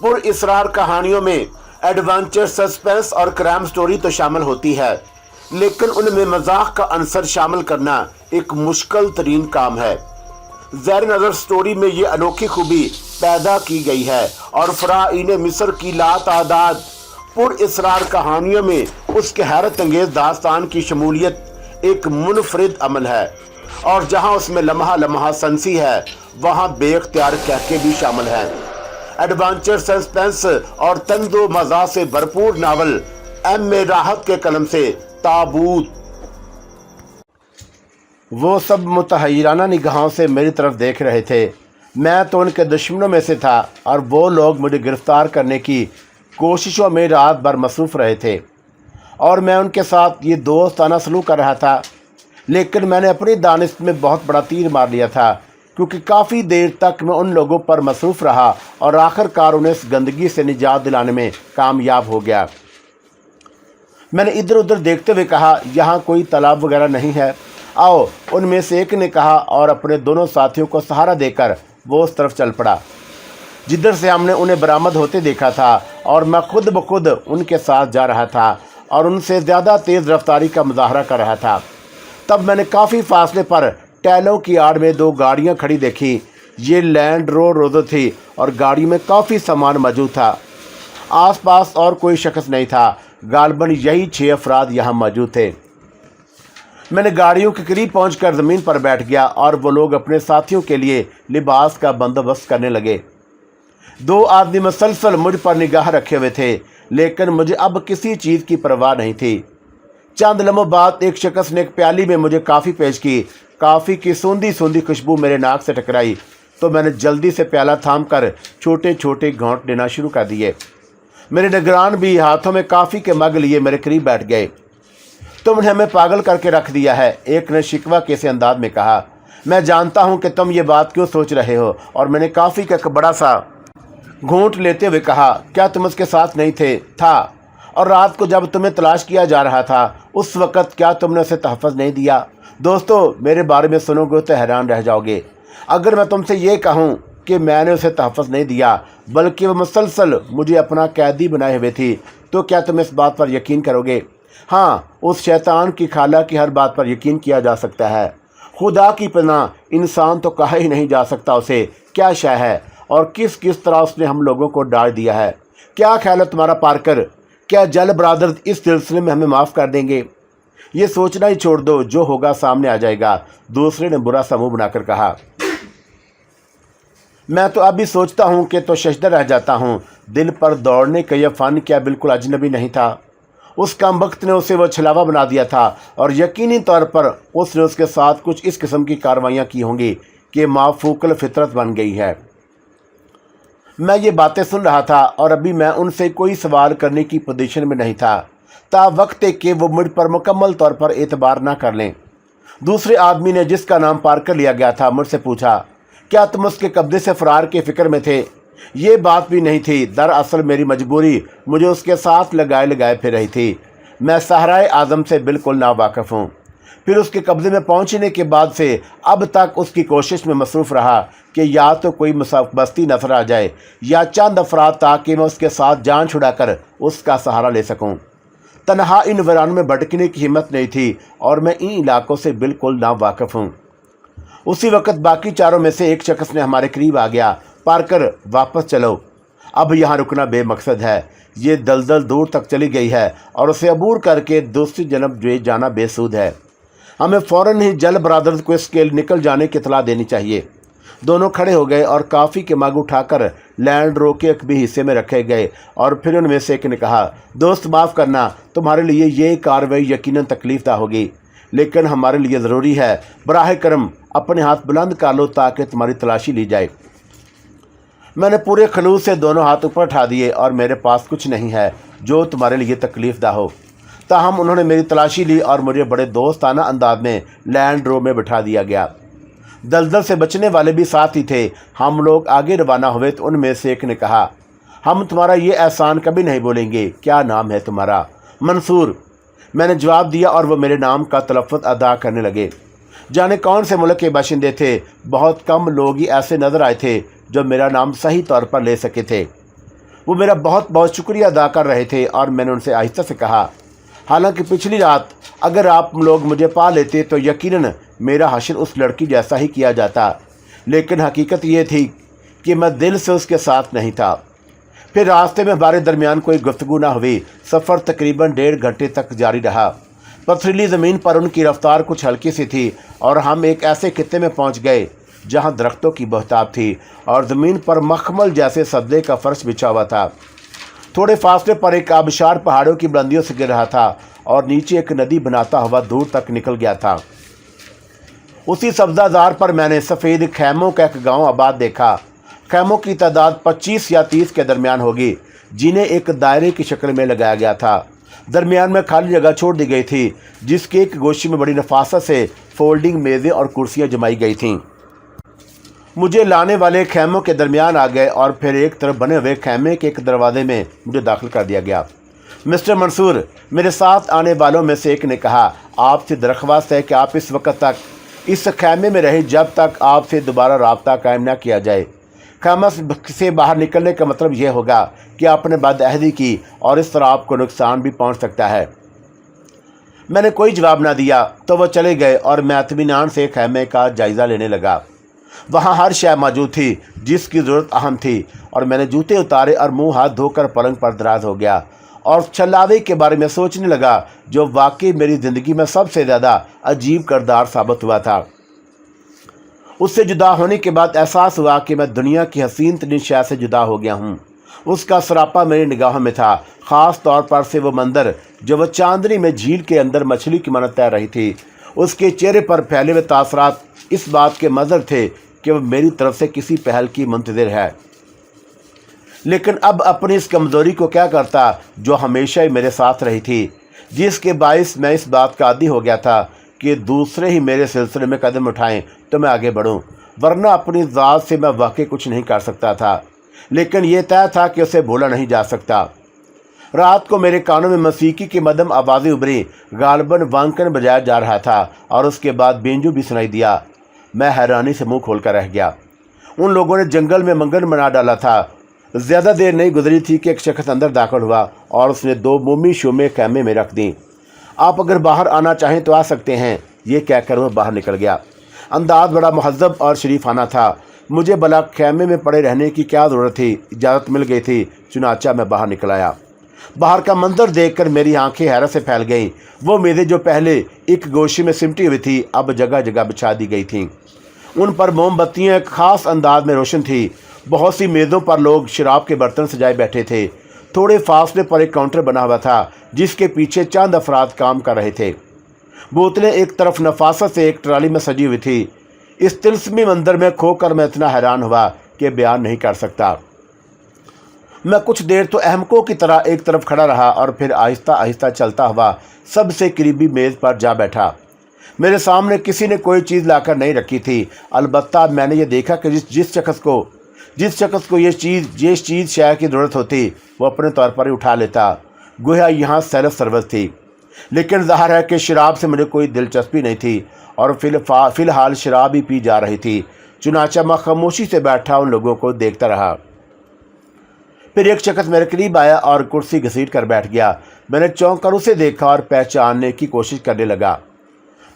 पुरअसरार कहानियों में adventure, suspense और क्राइम स्टोरी तो शामिल होती है, लेकिन उनमें मजाक का अंसर शामिल करना एक मुश्किल तरीन काम है। ज़ैर नज़र स्टोरी में ये अनोखी खूबी पैदा की गई है और फ़राईन मिस्र की लातादाद पुरअसरार कहानियों में उसके हैरत अंगेज दास्तान की शमूलियत एक मुनफरिद अमल है, और जहां उसमें लम्हा लम्हा सनसी है वहां बेख्तियार कहके भी शामिल हैं। एडवेंचर, सस्पेंस और तंदो मज़ा से भरपूर नावल M.A. राहत के कलम से ताबूत। वो सब मुतहय्यराना निगाहों से मेरी तरफ देख रहे थे। मैं तो उनके दुश्मनों में से था और वो लोग मुझे गिरफ्तार करने की कोशिशों में रात भर मसरूफ़ रहे थे और मैं उनके साथ ये दोस्ताना सलूक कर रहा था। लेकिन मैंने अपनी दानिश में बहुत बड़ा तीर मार लिया था, क्योंकि काफ़ी देर तक मैं उन लोगों पर मसरूफ़ रहा और आखिरकार उन्हें इस गंदगी से निजात दिलाने में कामयाब हो गया। मैंने इधर उधर देखते हुए कहा, यहाँ कोई तालाब वगैरह नहीं है, आओ, उनमें से एक ने कहा, और अपने दोनों साथियों को सहारा देकर वो उस तरफ चल पड़ा जिधर से हमने उन्हें बरामद होते देखा था, और मैं खुद ब खुद उनके साथ जा रहा था और उनसे ज़्यादा तेज़ रफ्तारी का मुजाहरा कर रहा था। तब मैंने काफ़ी फासले पर टैलों की आड़ में दो गाड़ियां खड़ी देखी। ये लैंड रोवर थी और गाड़ी में काफ़ी सामान मौजूद था। आसपास और कोई शख्स नहीं था, गालबन यही 6 अफराद यहाँ मौजूद थे। मैंने गाड़ियों के करीब पहुंचकर ज़मीन पर बैठ गया और वो लोग अपने साथियों के लिए लिबास का बंदोबस्त करने लगे। 2 आदमी मुसलसल मुझ पर निगाह रखे हुए थे, लेकिन मुझे अब किसी चीज़ की परवाह नहीं थी। चंद लम्हों बाद एक शख्स ने एक प्याली में मुझे काफ़ी पेश की। काफ़ी की सूंधी सूंधी खुशबू मेरे नाक से टकराई तो मैंने जल्दी से प्याला थाम कर छोटे छोटे घोंट लेना शुरू कर दिए। मेरे निगरान भी हाथों में काफ़ी के मग लिए मेरे करीब बैठ गए। तुमने हमें पागल करके रख दिया है, एक ने शिकवा के से अंदाज में कहा। मैं जानता हूँ कि तुम ये बात क्यों सोच रहे हो, और मैंने काफ़ी का एक बड़ा सा घूंट लेते हुए कहा, क्या तुम उसके साथ नहीं थे? था। और रात को जब तुम्हें तलाश किया जा रहा था उस वक़्त क्या तुमने उसे तहफ़्फ़ुज़ नहीं दिया? दोस्तों, मेरे बारे में सुनोगे तो हैरान रह जाओगे। अगर मैं तुमसे ये कहूँ कि मैंने उसे तहफ़्फ़ुज़ नहीं दिया बल्कि वह मुसलसल मुझे अपना कैदी बनाए हुए थी, तो क्या तुम इस बात पर यकीन करोगे? हाँ, उस शैतान की खाला की हर बात पर यकीन किया जा सकता है। खुदा की पनाह, इंसान तो कहा ही नहीं जा सकता उसे क्या शय है और किस किस तरह उसने हम लोगों को डाल दिया है। क्या ख्याल है तुम्हारा पार्कर? क्या जल ब्रादर इस सिलसिले में हमें माफ़ कर देंगे? ये सोचना ही छोड़ दो, जो होगा सामने आ जाएगा, दूसरे ने बुरा सा मुंह बनाकर कहा। मैं तो अभी सोचता हूँ कि तो शशदर रह जाता हूँ। दिल पर दौड़ने का यह फ़न क्या बिल्कुल अजनबी नहीं था? उस कमबख्त ने उसे वो छलावा बना दिया था और यकीनी तौर पर उसने उसके साथ कुछ इस किस्म की कार्रवाइयाँ की होंगी कि माफूकल फितरत बन गई है। मैं ये बातें सुन रहा था और अभी मैं उनसे कोई सवाल करने की पोजीशन में नहीं था, ता वक्त कि वो मुझ पर मुकम्मल तौर पर एतबार ना कर लें। दूसरे आदमी ने, जिसका नाम पार्कर लिया गया था, मुझसे पूछा, क्या तुम उसके कब्जे से फ़रार के फ़िक्र में थे? ये बात भी नहीं थी। दरअसल मेरी मजबूरी मुझे उसके साथ लगाए लगाए फिर रही थी। मैं सहराए आज़म से बिल्कुल नावाकिफ़ हूँ। फिर उसके कब्ज़े में पहुँचने के बाद से अब तक उसकी कोशिश में मसरूफ़ रहा कि या तो कोई बस्ती नजर आ जाए या चंद अफराद, ताकि मैं उसके साथ जान छुड़ाकर उसका सहारा ले सकूं। तनहा इन वीरानों में भटकने की हिम्मत नहीं थी और मैं इन इलाकों से बिल्कुल नावाकिफ़ हूँ। उसी वक्त बाकी चारों में से एक शख्स ने हमारे करीब आ गया। पार्कर, वापस चलो, अब यहाँ रुकना बेमकसद है। ये दलदल दूर तक चली गई है और उसे अबूर करके दूसरी जनब जाना बेसूद है। हमें फ़ौरन ही जल ब्रादर्स को इसके निकल जाने की इतला देनी चाहिए। दोनों खड़े हो गए और काफ़ी के मग उठाकर लैंड रो के एक भी हिस्से में रखे गए, और फिर उनमें से एक ने कहा, दोस्त, माफ़ करना, तुम्हारे लिए ये कार्रवाई यकीनन तकलीफ़दा होगी, लेकिन हमारे लिए ज़रूरी है। बराह करम अपने हाथ बुलंद कर लो ताकि तुम्हारी तलाशी ली जाए। मैंने पूरे खलूस से दोनों हाथ ऊपर उठा दिए और मेरे पास कुछ नहीं है जो तुम्हारे लिए तकलीफ़दा हो। ताहम उन्होंने मेरी तलाशी ली और मुझे बड़े दोस्ताना अंदाज में लैंड रो में बिठा दिया गया। दलदल से बचने वाले भी साथ ही थे। हम लोग आगे रवाना हुए तो उनमें से एक ने कहा, हम तुम्हारा ये एहसान कभी नहीं भूलेंगे। क्या नाम है तुम्हारा? मंसूर, मैंने जवाब दिया और वो मेरे नाम का तलफ़्फ़ुज़ अदा करने लगे। जाने कौन से मुल्क के बाशिंदे थे। बहुत कम लोग ही ऐसे नज़र आए थे जो मेरा नाम सही तौर पर ले सके थे। وہ میرا بہت بہت شکریہ ادا کر رہے تھے اور میں نے ان سے آہستہ سے کہا، حالانکہ پچھلی رات اگر آپ لوگ مجھے پا لیتے تو یقیناً میرا حشر اس لڑکی جیسا ہی کیا جاتا، لیکن حقیقت یہ تھی کہ میں دل سے اس کے ساتھ نہیں تھا۔ پھر راستے میں ہمارے درمیان کوئی گفتگو نہ ہوئی۔ سفر تقریباً 1.5 گھنٹے تک جاری رہا۔ پتھریلی زمین پر ان کی رفتار کچھ ہلکی سی تھی اور ہم ایک ایسے خطے میں پہنچ گئے جہاں درختوں کی بہتاب تھی اور زمین پر مخمل جیسے سبزے کا فرش بچھا ہوا تھا۔ تھوڑے فاصلے پر ایک آبشار پہاڑوں کی بلندیوں سے گر رہا تھا اور نیچے ایک ندی بناتا ہوا دور تک نکل گیا تھا۔ اسی سبزہ زار پر میں نے سفید خیموں کا ایک گاؤں آباد دیکھا۔ خیموں کی تعداد 25 یا 30 کے درمیان ہوگی، جنہیں ایک دائرے کی شکل میں لگایا گیا تھا۔ درمیان میں خالی جگہ چھوڑ دی گئی تھی جس کے ایک گوشے میں بڑی نفاست سے فولڈنگ میزیں اور کرسیاں جمائی گئی تھیں۔ مجھے لانے والے خیموں کے درمیان آ گئے اور پھر ایک طرف بنے ہوئے خیمے کے ایک دروازے میں مجھے داخل کر دیا گیا۔ مسٹر منصور، میرے ساتھ آنے والوں میں سے ایک نے کہا، آپ سے درخواست ہے کہ آپ اس وقت تک اس خیمے میں رہیں جب تک آپ سے دوبارہ رابطہ قائم نہ کیا جائے۔ خیمہ سے باہر نکلنے کا مطلب یہ ہوگا کہ آپ نے بدعہدی کی اور اس طرح آپ کو نقصان بھی پہنچ سکتا ہے۔ میں نے کوئی جواب نہ دیا تو وہ چلے گئے اور میں اطمینان سے خیمے کا جائزہ لینے لگا۔ وہاں ہر شے موجود تھی جس کی ضرورت اہم تھی، اور میں نے جوتے اتارے اور منہ ہاتھ دھو کر پلنگ پر دراز ہو گیا اور چھلاوے کے بارے میں سوچنے لگا، جو واقعی میری زندگی میں سب سے زیادہ عجیب کردار ثابت ہوا تھا۔ اس سے جدا ہونے کے بعد احساس ہوا کہ میں دنیا کی حسین ترین شے سے جدا ہو گیا ہوں۔ اس کا سراپا میری نگاہوں میں تھا، خاص طور پر سے وہ منظر جو وہ چاندنی میں جھیل کے اندر مچھلی کی مانند تیر رہی تھی۔ اس کے چہرے پر پھیلے ہوئے تاثرات اس بات کے مظہر تھے کہ وہ میری طرف سے کسی پہل کی منتظر ہے۔ لیکن اب اپنی اس کمزوری کو کیا کرتا جو ہمیشہ ہی میرے ساتھ رہی تھی، جس کے باعث میں اس بات کا عادی ہو گیا تھا کہ دوسرے ہی میرے سلسلے میں قدم اٹھائیں تو میں آگے بڑھوں، ورنہ اپنی ذات سے میں واقعی کچھ نہیں کر سکتا تھا۔ لیکن یہ طے تھا کہ اسے بھولا نہیں جا سکتا۔ رات کو میرے کانوں میں موسیقی کی مدھم آوازیں ابھری، غالباً وانکن بجایا جا رہا تھا، اور اس کے بعد بینجو بھی سنائی دیا۔ میں حیرانی سے منہ کھول کر رہ گیا۔ ان لوگوں نے جنگل میں منگن بنا ڈالا تھا۔ زیادہ دیر نہیں گزری تھی کہ ایک شخص اندر داخل ہوا اور اس نے 2 مومی شومیں خیمے میں رکھ دیں۔ آپ اگر باہر آنا چاہیں تو آ سکتے ہیں، یہ کہہ کر وہ باہر نکل گیا۔ انداز بڑا مہذب اور شریفانہ تھا۔ مجھے بلا خیمے میں پڑے رہنے کی کیا ضرورت تھی، اجازت مل گئی تھی، چنانچہ میں باہر نکل آیا۔ باہر کا منظر دیکھ کر میری آنکھیں حیرت سے پھیل گئیں۔ وہ میزیں جو پہلے ایک گوشے میں سمٹی ہوئی تھی اب جگہ جگہ بچھا دی گئی تھیں۔ ان پر موم بتیاں ایک خاص انداز میں روشن تھیں۔ بہت سی میزوں پر لوگ شراب کے برتن سجائے بیٹھے تھے۔ تھوڑے فاصلے پر ایک کاؤنٹر بنا ہوا تھا جس کے پیچھے چند افراد کام کر رہے تھے۔ بوتلیں ایک طرف نفاست سے ایک ٹرالی میں سجی ہوئی تھی۔ اس طلسمی منظر میں کھو کر میں اتنا حیران ہوا کہ بیان نہیں کر سکتا۔ میں کچھ دیر تو احمقوں کی طرح ایک طرف کھڑا رہا اور پھر آہستہ آہستہ چلتا ہوا سب سے قریبی میز پر جا بیٹھا۔ میرے سامنے کسی نے کوئی چیز لا کر نہیں رکھی تھی، البتہ میں نے یہ دیکھا کہ جس شخص کو یہ چیز شے کی ضرورت ہوتی وہ اپنے طور پر ہی اٹھا لیتا، گویا یہاں سیلف سروس تھی۔ لیکن ظاہر ہے کہ شراب سے مجھے کوئی دلچسپی نہیں تھی اور فی الحال شراب ہی پی جا رہی تھی، چنانچہ میں خاموشی سے بیٹھا ان لوگوں کو دیکھتا رہا۔ پھر ایک شخص میرے قریب آیا اور کرسی گھسیٹ کر بیٹھ گیا۔ میں نے چونک کر اسے دیکھا اور پہچاننے کی کوشش کرنے لگا۔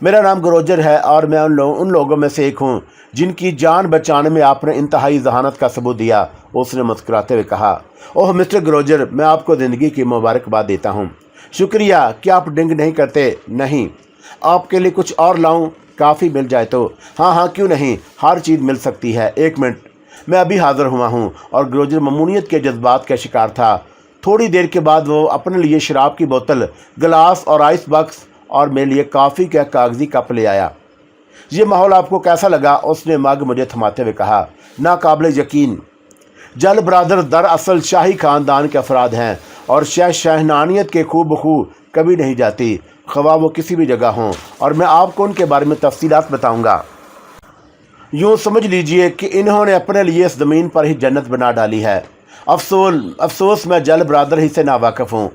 میرا نام گروجر ہے اور میں ان لوگوں میں سے ایک ہوں جن کی جان بچانے میں آپ نے انتہائی ذہانت کا ثبوت دیا، اس نے مسکراتے ہوئے کہا۔ اوہ مسٹر گروجر، میں آپ کو زندگی کی مبارکباد دیتا ہوں۔ شکریہ۔ کیا آپ ڈرنک نہیں کرتے؟ نہیں۔ آپ کے لیے کچھ اور لاؤں؟ کافی مل جائے تو؟ ہاں کیوں نہیں، ہر چیز مل سکتی ہے۔ 1 منٹ، میں ابھی حاضر ہوا ہوں۔ اور گروجر ممنونیت کے جذبات کا شکار تھا۔ تھوڑی دیر کے بعد وہ اپنے لیے شراب کی بوتل، گلاس اور آئس باکس اور میرے لیے کافی کا کاغذی کپ لے آیا۔ یہ ماحول آپ کو کیسا لگا؟ اس نے مگ مجھے تھماتے ہوئے کہا۔ ناقابل یقین۔ جل برادر دراصل شاہی خاندان کے افراد ہیں اور شہنانیت کے خوب بخو کبھی نہیں جاتی، خواہ وہ کسی بھی جگہ ہوں، اور میں آپ کو ان کے بارے میں تفصیلات بتاؤں گا۔ یوں سمجھ لیجئے کہ انہوں نے اپنے لیے اس زمین پر ہی جنت بنا ڈالی ہے۔ افسوس میں جل برادر ہی سے ناواقف ہوں۔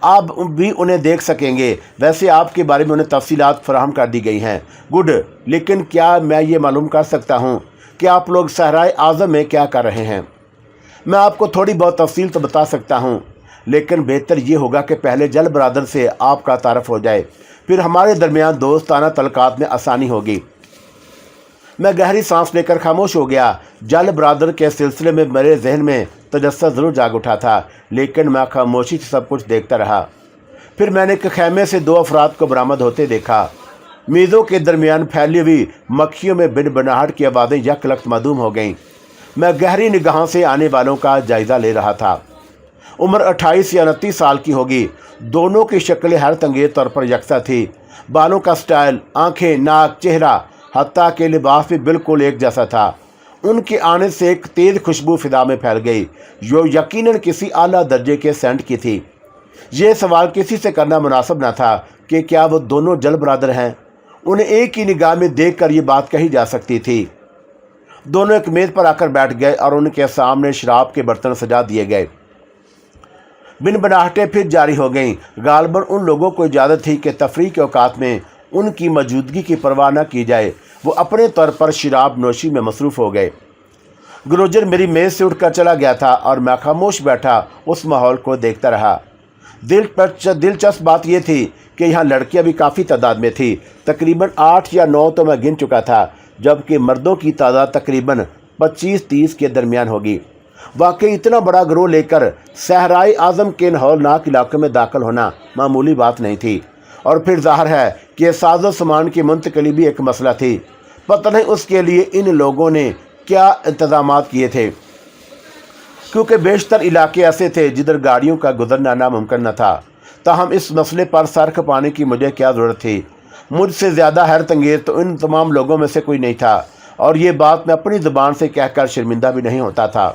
آپ بھی انہیں دیکھ سکیں گے، ویسے آپ کے بارے میں انہیں تفصیلات فراہم کر دی گئی ہیں۔ گڈ، لیکن کیا میں یہ معلوم کر سکتا ہوں کہ آپ لوگ صحرائے اعظم میں کیا کر رہے ہیں؟ میں آپ کو تھوڑی بہت تفصیل تو بتا سکتا ہوں، لیکن بہتر یہ ہوگا کہ پہلے جل برادر سے آپ کا تعارف ہو جائے، پھر ہمارے درمیان دوستانہ تعلقات میں آسانی ہوگی۔ میں گہری سانس لے کر خاموش ہو گیا۔ جل برادر کے سلسلے میں میرے ذہن میں تجسس ضرور جاگ اٹھا تھا، لیکن میں خاموشی سے سب کچھ دیکھتا رہا۔ پھر میں نے ایک خیمے سے 2 افراد کو برآمد ہوتے دیکھا۔ میزوں کے درمیان پھیلی ہوئی مکھیوں میں بن بناہٹ کی آوازیں یک لخت معدوم ہو گئیں۔ میں گہری نگاہوں سے آنے والوں کا جائزہ لے رہا تھا۔ عمر 28 یا 29 سال کی ہوگی۔ دونوں کی شکلیں حیرت انگیز طور پر یکساں تھی۔ بالوں کا سٹائل، آنکھیں، ناک، چہرہ، حتیٰ کہ لباس بھی بالکل ایک جیسا تھا۔ ان کے آنے سے ایک تیز خوشبو فضا میں پھیل گئی، جو یقیناً کسی اعلیٰ درجے کے سینٹ کی تھی۔ یہ سوال کسی سے کرنا مناسب نہ تھا کہ کیا وہ دونوں جل برادر ہیں۔ انہیں ایک ہی نگاہ میں دیکھ کر یہ بات کہی جا سکتی تھی۔ دونوں ایک میز پر آ کر بیٹھ گئے اور ان کے سامنے شراب کے برتن سجا دیے گئے۔ بن بناہٹیں پھر جاری ہو گئیں۔ غالباً ان لوگوں کو اجازت تھی کہ تفریح کے اوقات میں ان کی موجودگی کی پرواہ نہ کی جائے۔ وہ اپنے طور پر شراب نوشی میں مصروف ہو گئے۔ گروجر میری میز سے اٹھ کر چلا گیا تھا اور میں خاموش بیٹھا اس ماحول کو دیکھتا رہا۔ دلچسپ بات یہ تھی کہ یہاں لڑکیاں بھی کافی تعداد میں تھیں۔ تقریباً 8 یا 9 تو میں گن چکا تھا، جبکہ مردوں کی تعداد تقریباً 25-30 کے درمیان ہوگی۔ واقعی اتنا بڑا گروہ لے کر صحرائے اعظم کے ان ہولناک علاقے میں داخل ہونا معمولی بات نہیں تھی، اور پھر ظاہر ہے کہ ساز و سامان کی منتقلی بھی ایک مسئلہ تھی۔ پتہ نہیں اس کے لیے ان لوگوں نے کیا انتظامات کیے تھے، کیونکہ بیشتر علاقے ایسے تھے جدھر گاڑیوں کا گزرنا ناممکن نہ تھا۔ تاہم اس مسئلے پر سر کھپانے کی مجھے کیا ضرورت تھی؟ مجھ سے زیادہ حیرت انگیز تو ان تمام لوگوں میں سے کوئی نہیں تھا، اور یہ بات میں اپنی زبان سے کہہ کر شرمندہ بھی نہیں ہوتا تھا۔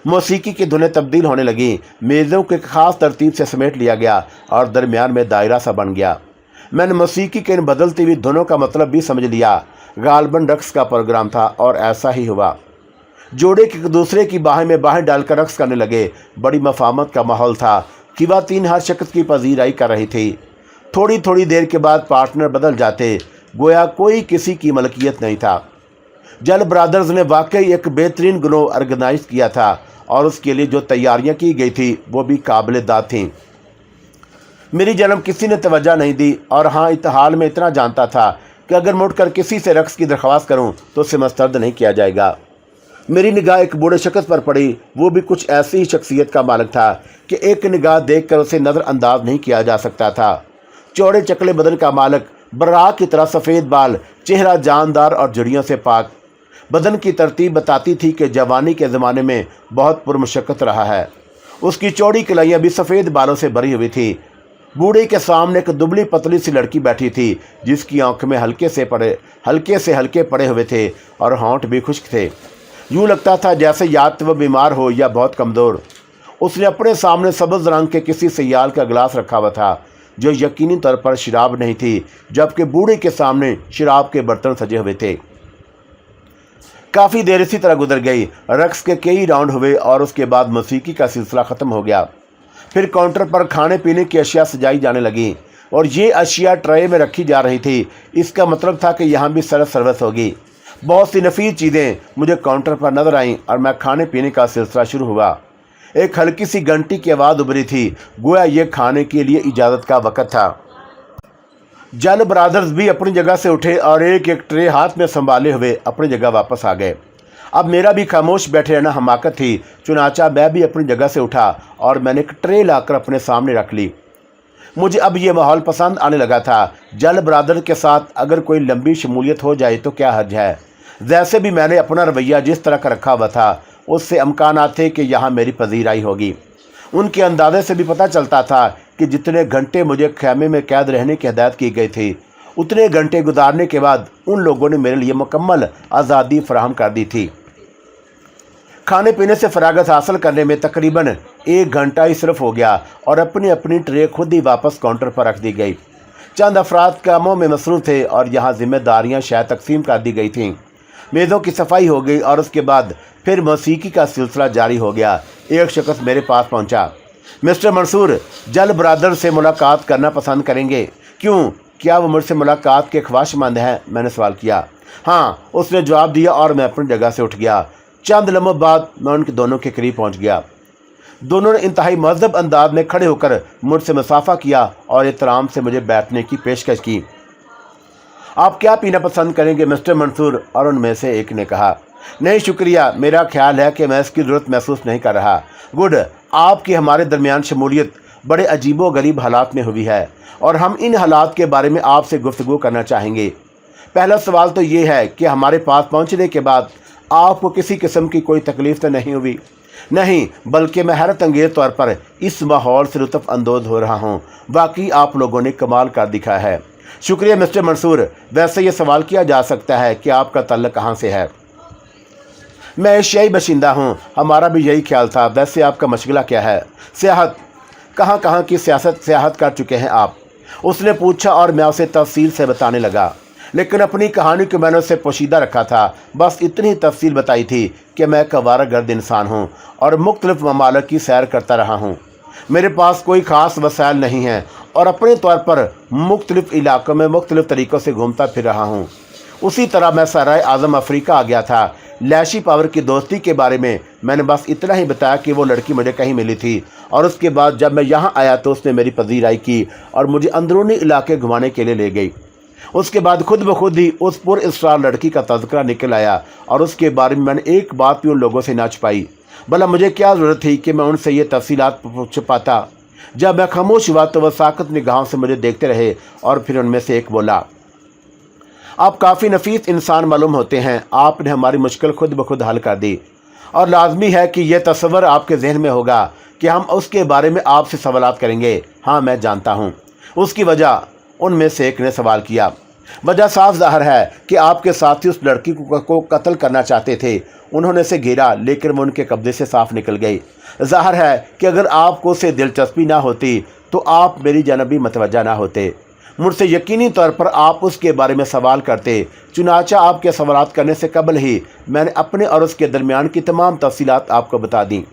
موسیقی کی دھنیں تبدیل ہونے لگیں۔ میزوں کو ایک خاص ترتیب سے سمیٹ لیا گیا اور درمیان میں دائرہ سا بن گیا۔ میں نے موسیقی کے ان بدلتی ہوئی دھنوں کا مطلب بھی سمجھ لیا۔ غالباً رقص کا پروگرام تھا، اور ایسا ہی ہوا۔ جوڑے ایک دوسرے کی باہیں میں باہیں ڈال کر رقص کرنے لگے۔ بڑی مفاہمت کا ماحول تھا۔ خواتین ہر شخص کی پذیرائی کر رہی تھی۔ تھوڑی تھوڑی دیر کے بعد پارٹنر بدل جاتے، گویا کوئی کسی کی ملکیت نہیں تھا۔ جل برادرز نے واقعی ایک بہترین گروہ آرگنائز کیا تھا، اور اس کے لیے جو تیاریاں کی گئی تھیں وہ بھی قابل داد تھیں۔ میری جنم کسی نے توجہ نہیں دی، اور ہاں اتحال میں اتنا جانتا تھا کہ اگر میں اٹھ کر کسی سے رقص کی درخواست کروں تو اسے مسترد نہیں کیا جائے گا۔ میری نگاہ ایک بوڑھے شخص پر پڑی۔ وہ بھی کچھ ایسی ہی شخصیت کا مالک تھا کہ ایک نگاہ دیکھ کر اسے نظر انداز نہیں کیا جا سکتا تھا۔ چوڑے چکلے بدن کا مالک، براق کی طرح سفید بال، چہرہ جاندار اور جڑیوں سے پاک۔ بدن کی ترتیب بتاتی تھی کہ جوانی کے زمانے میں بہت پرمشقت رہا ہے۔ اس کی چوڑی کلائیاں بھی سفید بالوں سے بھری ہوئی تھی۔ بوڑھے کے سامنے ایک دبلی پتلی سی لڑکی بیٹھی تھی، جس کی آنکھ میں ہلکے سے ہلکے پڑے ہوئے تھے اور ہونٹ بھی خشک تھے۔ یوں لگتا تھا جیسے یا تو وہ بیمار ہو یا بہت کمزور۔ اس نے اپنے سامنے سبز رنگ کے کسی سیال کا گلاس رکھا ہوا تھا، جو یقینی طور پر شراب نہیں تھی، جبکہ بوڑھے کے سامنے شراب کے برتن سجے ہوئے تھے۔ کافی دیر اسی طرح گزر گئی۔ رقص کے کئی راؤنڈ ہوئے اور اس کے بعد موسیقی کا سلسلہ ختم ہو گیا۔ پھر کاؤنٹر پر کھانے پینے کی اشیاء سجائی جانے لگیں، اور یہ اشیاء ٹرے میں رکھی جا رہی تھی۔ اس کا مطلب تھا کہ یہاں بھی سیلف سروس ہوگی۔ بہت سی نفیس چیزیں مجھے کاؤنٹر پر نظر آئیں، اور میں کھانے پینے کا سلسلہ شروع ہوا۔ ایک ہلکی سی گھنٹی کی آواز ابھری تھی، گویا یہ کھانے کے لیے اجازت کا وقت تھا۔ جل برادرز بھی اپنی جگہ سے اٹھے اور ایک ایک ٹرے ہاتھ میں سنبھالے ہوئے اپنی جگہ واپس آ گئے۔ اب میرا بھی خاموش بیٹھے رہنا حماقت تھی، چنانچہ میں بھی اپنی جگہ سے اٹھا اور میں نے ایک ٹرے لا کر اپنے سامنے رکھ لی۔ مجھے اب یہ ماحول پسند آنے لگا تھا۔ جل برادر کے ساتھ اگر کوئی لمبی شمولیت ہو جائے تو کیا حرج ہے؟ ویسے بھی میں نے اپنا رویہ جس طرح کا رکھا ہوا تھا، اس سے امکانات تھے کہ یہاں میری پذیرائی ہوگی۔ ان کے اندازے سے بھی پتہ چلتا تھا کہ جتنے گھنٹے مجھے خیمے میں قید رہنے کی ہدایت کی گئی تھی، اتنے گھنٹے گزارنے کے بعد ان لوگوں نے میرے لیے مکمل آزادی فراہم کر دی تھی۔ کھانے پینے سے فراغت حاصل کرنے میں تقریباً 1 گھنٹہ ہی صرف ہو گیا، اور اپنی اپنی ٹرے خود ہی واپس کاؤنٹر پر رکھ دی گئی۔ چند افراد کاموں میں مصروف تھے، اور یہاں ذمہ داریاں شاید تقسیم کر دی گئی تھیں۔ میزوں کی صفائی ہو گئی، اور اس کے بعد پھر موسیقی کا سلسلہ جاری ہو گیا۔ ایک شخص میرے پاس پہنچا۔ مسٹر منصور جل برادر سے ملاقات کرنا پسند کریں گے؟ کیوں، کیا وہ مجھ سے ملاقات کے خواہش مند ہیں؟ میں نے سوال کیا۔ ہاں، اس نے جواب دیا، اور میں اپنی جگہ سے اٹھ گیا۔ चंद लम्हों बाद मैं उनके दोनों के करीब पहुंच गया। दोनों ने इंतहाई महज़ब अंदाज में खड़े होकर मुझसे मुसाफा किया और एहतराम से मुझे बैठने की पेशकश की। आप क्या पीना पसंद करेंगे मिस्टर मंसूर? और उनमें से एक ने कहा, नहीं शुक्रिया, मेरा ख्याल है कि मैं इसकी ज़रूरत महसूस नहीं कर रहा। गुड, आपकी हमारे दरमियान शमूलियत बड़े अजीबो गरीब हालात में हुई है और हम इन हालात के बारे में आपसे गुफ्तगू करना चाहेंगे। पहला सवाल तो ये है कि हमारे पास पहुंचने के बाद आपको किसी किस्म की कोई तकलीफ़ तो नहीं हुई? नहीं, बल्कि मैं हैरत अंगेज़ तौर पर इस माहौल से लुत्फ़ अंदोज़ हो रहा हूँ। वाकई आप लोगों ने कमाल कर दिखा है। शुक्रिया मिस्टर मंसूर। वैसे ये सवाल किया जा सकता है कि आपका ताल्लुक़ कहाँ से है? मैं एशियाई बशिंदा हूँ। हमारा भी यही ख्याल था। वैसे आपका मशगला क्या है? सियाहत। कहाँ कहाँ की सियाहत कर चुके हैं आप? उसने पूछा और मैं उसे तफसील से बताने लगा, लेकिन अपनी कहानी को मैंने उससे पोशीदा रखा था। बस इतनी तफसील बताई थी कि मैं एक आवारा गर्द इंसान हूँ और मुख्तलिफ ममालिक की सैर करता रहा हूँ। मेरे पास कोई ख़ास वसाइल नहीं है और अपने तौर पर मुख्तलिफ इलाक़ों में मुख्तलिफ तरीक़ों से घूमता फिर रहा हूँ। उसी तरह मैं सराय आज़म अफ्रीका आ गया था। लैशी पावर की दोस्ती के बारे में मैंने बस इतना ही बताया कि वो लड़की मुझे कहीं मिली थी और उसके बाद जब मैं यहाँ आया तो उसने मेरी पजीराई की और मुझे अंदरूनी इलाके घुमाने के लिए ले गई। उसके बाद खुद ब खुद ही उस पुर इसरार लड़की का तज़किरा निकल आया और उसके बारे में मैंने एक बात भी उन लोगों से ना छुपाई। भला मुझे क्या ज़रूरत थी कि मैं उनसे ये तफसीलात छुपाता? जब मैं खामोश हुआ तो वह साकत निगाहों से मुझे देखते रहे और फिर उनमें से एक बोला, आप काफ़ी नफीस इंसान मालूम होते हैं। आपने हमारी मुश्किल खुद ब खुद हल कर दी और लाजमी है कि यह तस्वर आपके जहन में होगा कि हम उसके बारे में आपसे सवालात करेंगे। हाँ, मैं जानता हूँ उसकी वजह। उनमें से एक ने सवाल किया। वजह साफ ज़ाहिर है कि आपके साथी उस लड़की को कत्ल करना चाहते थे। उन्होंने उसे घेरा लेकिन वो उनके कब्जे से साफ निकल गई। ज़ाहिर है कि अगर आपको उससे दिलचस्पी ना होती तो आप मेरी जानब भी मतवज्जा ना होते। मुझसे यकीनी तौर पर आप उसके बारे में सवाल करते। चुनाचा आपके सवालात करने से कबल ही मैंने अपने और उसके दरमियान की तमाम तफसीलात आपको बता दी।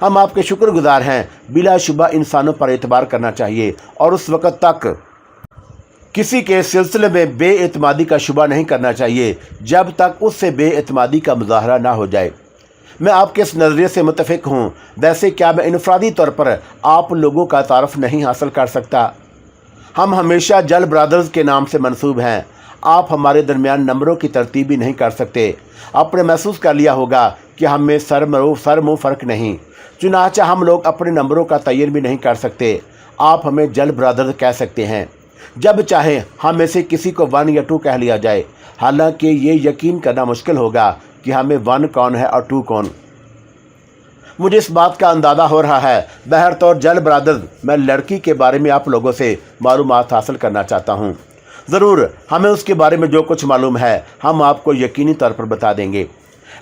हम आपके शुक्रगुजार हैं। बिलाशुबा इंसानों पर एतबार करना चाहिए और उस वक़्त तक किसी के सिलसिले में बेएतमादी का शुबा नहीं करना चाहिए जब तक उससे बेएतमादी का मुजाहरा ना हो जाए। मैं आपके इस नज़रिए से मुतफ़िक हूँ। वैसे क्या मैं इनफरादी तौर पर आप लोगों का तारफ़ नहीं हासिल कर सकता? हम हमेशा जल ब्रदर्स के नाम से मंसूब हैं। आप हमारे दरमियान नंबरों की तरतीब भी नहीं कर सकते। आपने महसूस कर लिया होगा कि हम में सर मुँह फ़र्क नहीं। चुनाचा हम लोग अपने नंबरों का तयन भी नहीं कर सकते। आप हमें जल ब्रदर्स कह सकते हैं। जब चाहे हम में से किसी को 1 या 2 कह लिया जाए। हालांकि ये यकीन करना मुश्किल होगा कि हमें 1 कौन है और 2 कौन। मुझे इस बात का अंदाज़ा हो रहा है। बहरतौर जल ब्रदर्स, मैं लड़की के बारे में आप लोगों से मालूमात हासिल करना चाहता हूँ। ज़रूर, हमें उसके बारे में जो कुछ मालूम है हम आपको यकीनी तौर पर बता देंगे,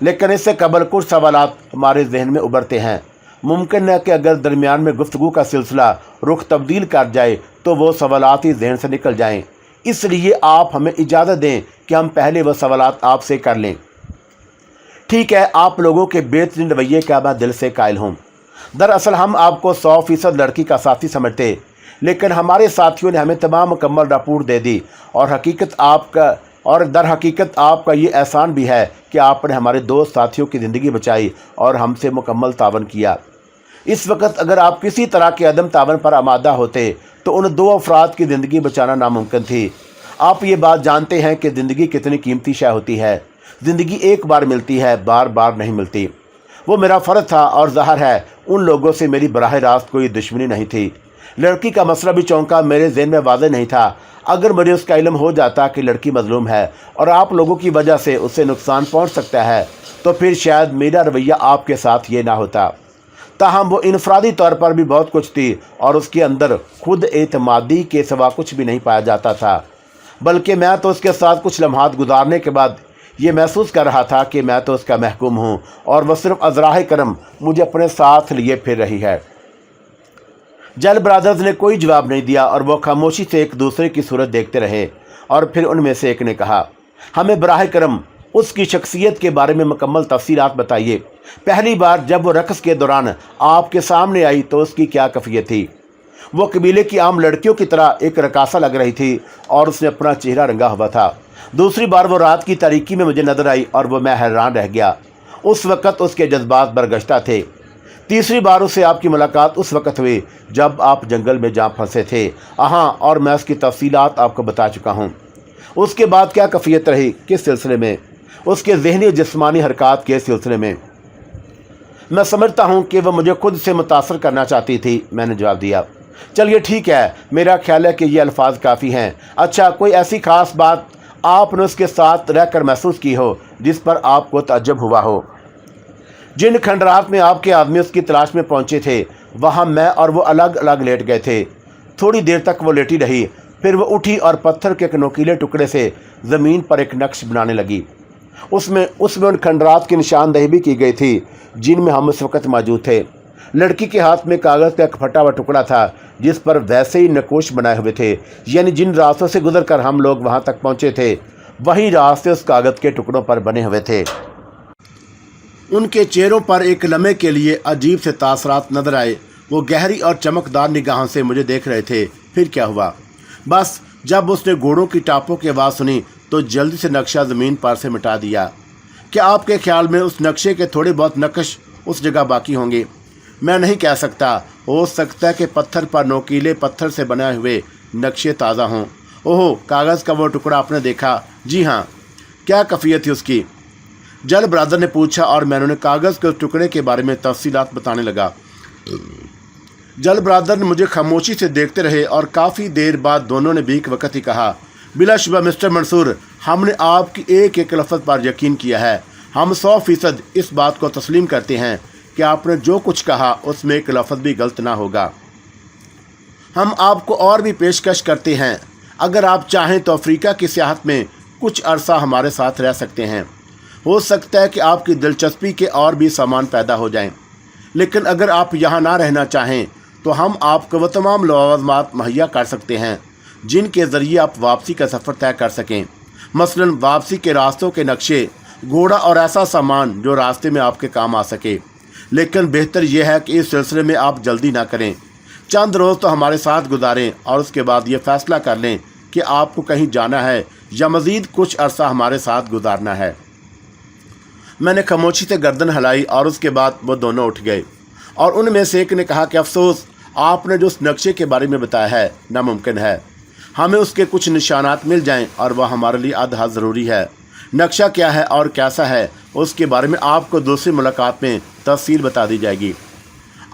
लेकिन इससे कबल कुछ सवालात हमारे जहन में उभरते हैं। मुमकिन है कि अगर दरमियान में गुफ्तगू का सिलसिला रुख तब्दील कर जाए तो वो सवालात ही जहन से निकल जाएं। इसलिए आप हमें इजाज़त दें कि हम पहले वह सवालात आपसे कर लें। ठीक है, आप लोगों के बेहतरीन रवैये का मैं दिल से कायल हूँ। दरअसल हम आपको 100% लड़की का साथी समझते, लेकिन हमारे साथियों ने हमें तमाम मुकम्मल रिपोर्ट दे दी और दर हकीकत आपका ये एहसान भी है कि आपने हमारे 2 साथियों की ज़िंदगी बचाई और हमसे मुकम्मल तावन किया। इस वक्त अगर आप किसी तरह के अदम तावन पर आमादा होते तो उन 2 अफराद की ज़िंदगी बचाना नामुमकिन थी। आप ये बात जानते हैं कि ज़िंदगी कितनी कीमती शय होती है। ज़िंदगी एक बार मिलती है, बार बार नहीं मिलती। वो मेरा फ़र्ज था और ज़ाहिर है उन लोगों से मेरी बराह रास्त कोई दुश्मनी नहीं थी। लड़की का मसला भी चौंका मेरे ज़हन में वाज़ेह नहीं था। अगर मुझे उसका इल्म हो जाता कि लड़की मज़लूम है और आप लोगों की वजह से उससे नुकसान पहुंच सकता है तो फिर शायद मेरा रवैया आपके साथ ये ना होता। ताहम वो इनफरादी तौर पर भी बहुत कुछ थी और उसके अंदर खुद एतमादी के सिवा कुछ भी नहीं पाया जाता था। बल्कि मैं तो उसके साथ कुछ लम्हात गुजारने के बाद ये महसूस कर रहा था कि मैं तो उसका महकूम हूँ और वह सिर्फ अज़राह करम मुझे अपने साथ लिए फिर रही है। जल ब्रदर्स ने कोई जवाब नहीं दिया और वो खामोशी से एक दूसरे की सूरत देखते रहे और फिर उनमें से एक ने कहा, हमें बराह करम उसकी शख्सियत के बारे में मुकम्मल तफसीलात बताइए। पहली बार जब वो रक़्स के दौरान आपके सामने आई तो उसकी क्या कैफियत थी? वो कबीले की आम लड़कियों की तरह एक रकासा लग रही थी और उसने अपना चेहरा रंगा हुआ था। दूसरी बार वो रात की तारीकी में मुझे नजर आई और वो मैं हैरान रह गया। उस वक़्त उसके जज्बात बरगश्ता थे। तीसरी बार उससे आपकी मुलाकात उस वक़्त हुई जब आप जंगल में जा फंसे थे। हाँ, और मैं उसकी तफसीलात आपको बता चुका हूँ। उसके बाद क्या कैफियत रही, किस सिलसिले में? उसके ज़हनी और जिस्मानी हरकत के सिलसिले में। मैं समझता हूँ कि वह मुझे खुद से मुतासर करना चाहती थी। मैंने जवाब दिया, चलिए ठीक है, मेरा ख्याल है कि ये अल्फाज काफ़ी हैं। अच्छा, कोई ऐसी ख़ास बात आपने उसके साथ रहकर महसूस की हो जिस पर आपको तअज्जुब हुआ हो? जिन खंडरात में आपके आदमी उसकी तलाश में पहुंचे थे, वहां मैं और वो अलग अलग लेट गए थे। थोड़ी देर तक वो लेटी रही, फिर वो उठी और पत्थर के एक नोकीले टुकड़े से ज़मीन पर एक नक्श बनाने लगी। उसमें उन खंडरात की निशानदही भी की गई थी जिनमें हम उस वक़्त मौजूद थे। लड़की के हाथ में कागज़ का एक फटा हुआ टुकड़ा था जिस पर वैसे ही नकोश बनाए हुए थे, यानी जिन रास्तों से गुजरकर हम लोग वहां तक पहुंचे थे वही रास्ते उस कागज़ के टुकड़ों पर बने हुए थे। उनके चेहरों पर एक लम्हे के लिए अजीब से तासरात नजर आए। वो गहरी और चमकदार निगाहों से मुझे देख रहे थे। फिर क्या हुआ? बस जब उसने घोड़ों की टापों की आवाज़ सुनी तो जल्दी से नक्शा ज़मीन पर से मिटा दिया। क्या आपके ख्याल में उस नक्शे के थोड़े बहुत नक्श उस जगह बाकी होंगे? मैं नहीं कह सकता। हो सकता है कि पत्थर पर नोकीले पत्थर से बनाए हुए नक्शे ताज़ा हों। ओह, कागज़ का वो टुकड़ा आपने देखा? जी हाँ। क्या कैफियत थी उसकी? जल ब्रादर ने पूछा और मैं उन्हें कागज़ के उस टुकड़े के बारे में तफसीलात बताने लगा। जल ब्रादर ने मुझे खामोशी से देखते रहे और काफ़ी देर बाद दोनों ने भी एक वक्त ही कहा, बिलाशुबा मिस्टर मंसूर, हमने आपकी एक एक लफ्ज़ पर यकीन किया है। हम 100% इस बात को तस्लीम करते हैं कि आपने जो कुछ कहा उसमें एक लफ्ज़ भी गलत ना होगा। हम आपको और भी पेशकश करते हैं। अगर आप चाहें तो अफ्रीका की सियाहत में कुछ अरसा हमारे साथ रह सकते हैं। हो सकता है कि आपकी दिलचस्पी के और भी सामान पैदा हो जाएं। लेकिन अगर आप यहाँ ना रहना चाहें तो हम आपको वो तमाम लवाज़मात मुहैया कर सकते हैं जिनके ज़रिए आप वापसी का सफ़र तय कर सकें। मसलन वापसी के रास्तों के नक्शे, घोड़ा और ऐसा सामान जो रास्ते में आपके काम आ सके। लेकिन बेहतर यह है कि इस सिलसिले में आप जल्दी ना करें। चंद रोज़ तो हमारे साथ गुजारें और उसके बाद ये फ़ैसला कर लें कि आपको कहीं जाना है या मज़ीद कुछ अरसा हमारे साथ गुजारना है। मैंने खामोशी से गर्दन हिलाई और उसके बाद वो दोनों उठ गए और उनमें से एक ने कहा कि अफसोस, आपने जो उस नक्शे के बारे में बताया है नामुमकिन है। हमें उसके कुछ निशानात मिल जाएं और वह हमारे लिए आधा ज़रूरी है। नक्शा क्या है और कैसा है उसके बारे में आपको दूसरी मुलाकात में तफसील बता दी जाएगी।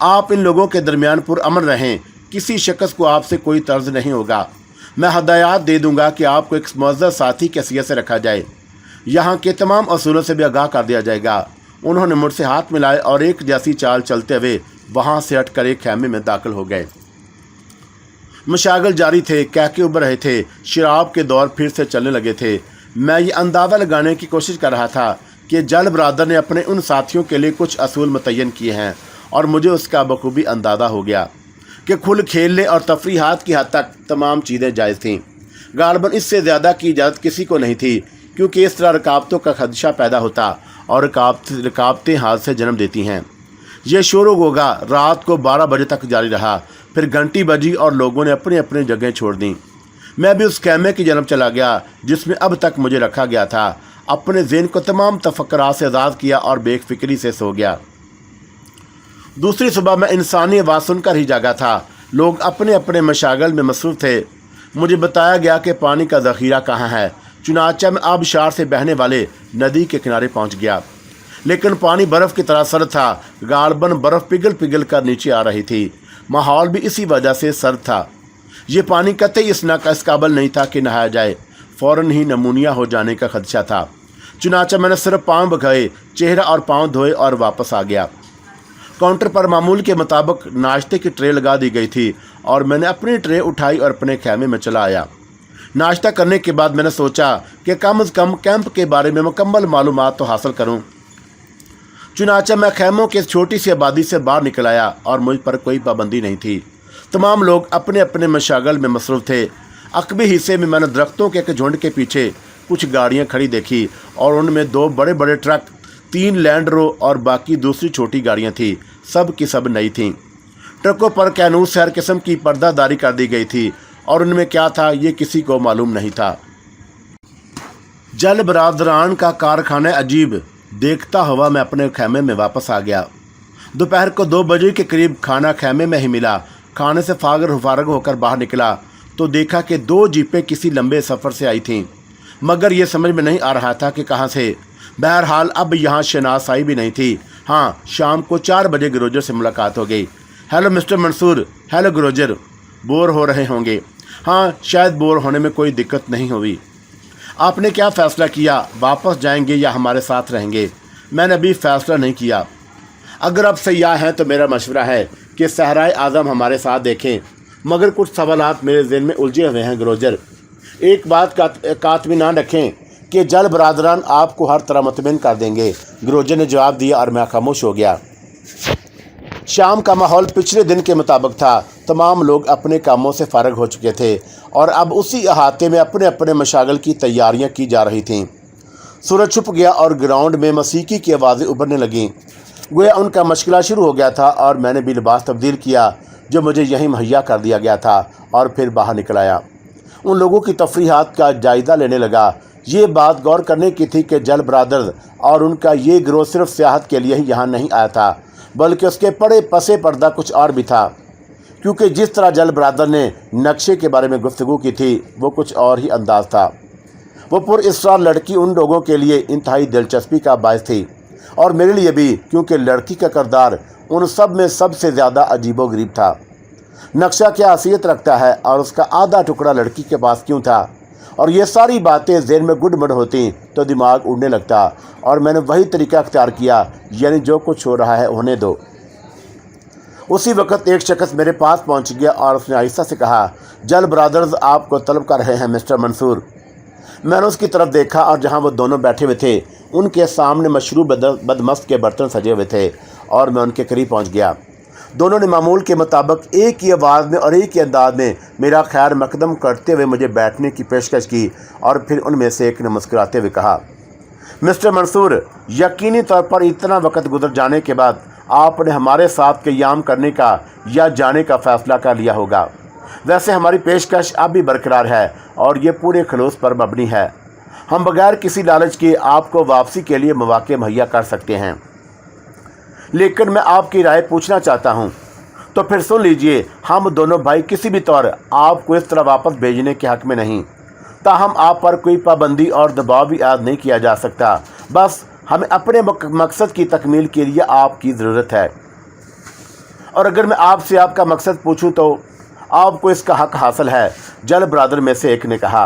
आप इन लोगों के दरमियान पुरअमन रहें। किसी शख्स को आपसे कोई तर्ज नहीं होगा। मैं हदायत दे दूंगा कि आपको एक मुअज़्ज़ज़ साथी की हैसियत से रखा जाए। यहाँ के तमाम असूलों से भी आगाह कर दिया जाएगा। उन्होंने मुझसे हाथ मिलाए और एक जैसी चाल चलते हुए वहाँ से हटकर एक खैमे में दाखिल हो गए। मशागल जारी थे, कहके उबर रहे थे, शराब के दौर फिर से चलने लगे थे। मैं ये अंदाज़ा लगाने की कोशिश कर रहा था कि जल ब्रादर ने अपने उन साथियों के लिए कुछ असूल मुतय्यन किए हैं और मुझे उसका बखूबी अंदाज़ा हो गया कि खुल खेलने और तफरीहात की हद तक तमाम चीज़ें जायज़ थीं। गालबन इससे ज़्यादा की इजाज़त किसी को नहीं थी, क्योंकि इस तरह रुकावटों का खदशा पैदा होता और रुकावटें हादसे जन्म देती हैं। ये शोर होगा रात को 12 बजे तक जारी रहा। फिर घंटी बजी और लोगों ने अपनी अपनी जगह छोड़ दी। मैं भी उस खैमे की जानब चला गया जिसमें अब तक मुझे रखा गया था। अपने ज़हन को तमाम तफक्कुरात से आज़ाद किया और बेफिक्री से सो गया। दूसरी सुबह मैं इंसानी आवाज़ सुनकर ही जागा था। लोग अपने अपने मशागल में मसरूफ़ थे। मुझे बताया गया कि पानी का ज़ख़ीरा कहाँ है। चुनाचा मैं आबशार से बहने वाले नदी के किनारे पहुँच गया, लेकिन पानी बर्फ़ की तरह सर्द था। गालबन बर्फ़ पिघल पिघल कर नीचे आ रही थी। माहौल भी इसी वजह से सर्द था। ये पानी कतई इस काबिल नहीं था कि नहाया जाए। फ़ौरन ही नमूनिया हो जाने का खदशा था। चुनाचा मैंने सिर्फ पाँव बगाए, चेहरा और पाँव धोए और वापस आ गया। काउंटर पर मामूल के मुताबिक नाश्ते की ट्रे लगा दी गई थी और मैंने अपनी ट्रे उठाई और अपने खैमे में चला आया। नाश्ता करने के बाद मैंने सोचा कि कम अज़ कम कैंप के बारे में मुकम्मल मालूमात तो हासिल करूं। चुनाचा मैं खैमों की छोटी सी आबादी से बाहर निकल आया और मुझ पर कोई पाबंदी नहीं थी। तमाम लोग अपने अपने मशागल में मसरूफ़ थे। अकबी हिस्से में मैंने दरख्तों के एक झुंड के पीछे कुछ गाड़ियां खड़ी देखी और उनमें 2 बड़े बड़े ट्रक, 3 लैंडरो और बाकी दूसरी छोटी गाड़ियां थी। सब की सब नई थीं। ट्रकों पर कैनूस हर किस्म की पर्दादारी कर दी गई थी और उनमें क्या था ये किसी को मालूम नहीं था। जल बरादरान का कारखाना अजीब देखता हुआ मैं अपने खेमे में वापस आ गया। दोपहर को 2 बजे के करीब खाना खेमे में ही मिला। खाने से फारग होकर बाहर निकला तो देखा कि 2 जीपें किसी लंबे सफ़र से आई थीं, मगर ये समझ में नहीं आ रहा था कि कहाँ से। बहरहाल अब यहाँ शनासाई भी नहीं थी। हाँ, शाम को 4 बजे ग्रोजर से मुलाकात हो गई। Hello mister Mansoor. Hello Grosser. Bore हो रहे होंगे? हाँ, शायद बोर होने में कोई दिक्कत नहीं हुई। आपने क्या फ़ैसला किया, वापस जाएंगे या हमारे साथ रहेंगे? मैंने अभी फ़ैसला नहीं किया। अगर आप सयाह हैं तो मेरा मशवरा है कि सहराए आज़म हमारे साथ देखें, मगर कुछ सवालात मेरे ज़हन में उलझे हुए हैं ग्रोजर। एक बात का इत्मीनान रखें कि जल बरादरान आपको हर तरह मुतमिन कर देंगे। ग्रोजर ने जवाब दिया और मैं खामोश हो गया। शाम का माहौल पिछले दिन के मुताबिक था। तमाम लोग अपने कामों से फारग हो चुके थे और अब उसी अहाते में अपने अपने मशागल की तैयारियां की जा रही थीं। सूरज छुप गया और ग्राउंड में मौसीकी की आवाज़ें उभरने लगीं। गोया उनका मशगला शुरू हो गया था और मैंने भी लिबास तब्दील किया जो मुझे यहीं मुहैया कर दिया गया था और फिर बाहर निकल आया। उन लोगों की तफरीहात का जायज़ा लेने लगा। ये बात गौर करने की थी कि जल ब्रादर्स और उनका ये गिरोह सिर्फ सियाहत के लिए ही यहाँ नहीं आया था, बल्कि उसके बड़े पसे पर्दा कुछ और भी था। क्योंकि जिस तरह जल ब्रादर ने नक्शे के बारे में गुफ्तगू की थी वो कुछ और ही अंदाज था। वो पुरअसरार लड़की उन लोगों के लिए इंतहाई दिलचस्पी का बायस थी और मेरे लिए भी, क्योंकि लड़की का किरदार उन सब में सबसे ज़्यादा अजीबोगरीब था। नक्शा क्या हैसियत रखता है और उसका आधा टुकड़ा लड़की के पास क्यों था, और ये सारी बातें ज़हन में गुडमुड होती तो दिमाग उड़ने लगता और मैंने वही तरीका अख्तियार किया, यानी जो कुछ हो रहा है होने दो। उसी वक्त एक शख्स मेरे पास पहुंच गया और उसने आहिस्ता से कहा, जल ब्रादर्स आपको तलब कर रहे हैं मिस्टर मंसूर। मैंने उसकी तरफ देखा और जहां वो दोनों बैठे हुए थे उनके सामने मशरूब बदमस्त के बर्तन सजे हुए थे और मैं उनके करीब पहुंच गया। दोनों ने मामूल के मुताबिक एक ही आवाज़ में और एक ही अंदाज में मेरा खैर मकदम करते हुए मुझे बैठने की पेशकश की और फिर उनमें से एक ने मुस्कुराते हुए कहा, मिस्टर मंसूर, यकीनी तौर पर इतना वक्त गुजर जाने के बाद आपने हमारे साथ क़याम करने का या जाने का फ़ैसला कर लिया होगा। वैसे हमारी पेशकश अब भी बरकरार है और ये पूरे खलूस पर मबनी है। हम बगैर किसी लालच के आपको वापसी के लिए मौक़े मुहैया कर सकते हैं, लेकिन मैं आपकी राय पूछना चाहता हूँ। तो फिर सुन लीजिए, हम दोनों भाई किसी भी तौर आपको इस तरह वापस भेजने के हक़ में नहीं, ताहम आप पर कोई पाबंदी और दबाव भी आद नहीं किया जा सकता। बस हमें अपने मकसद की तकमील के लिए आपकी ज़रूरत है, और अगर मैं आपसे आपका मकसद पूछूं तो आपको इसका हक़ हासिल है। जल ब्रादर में से एक ने कहा,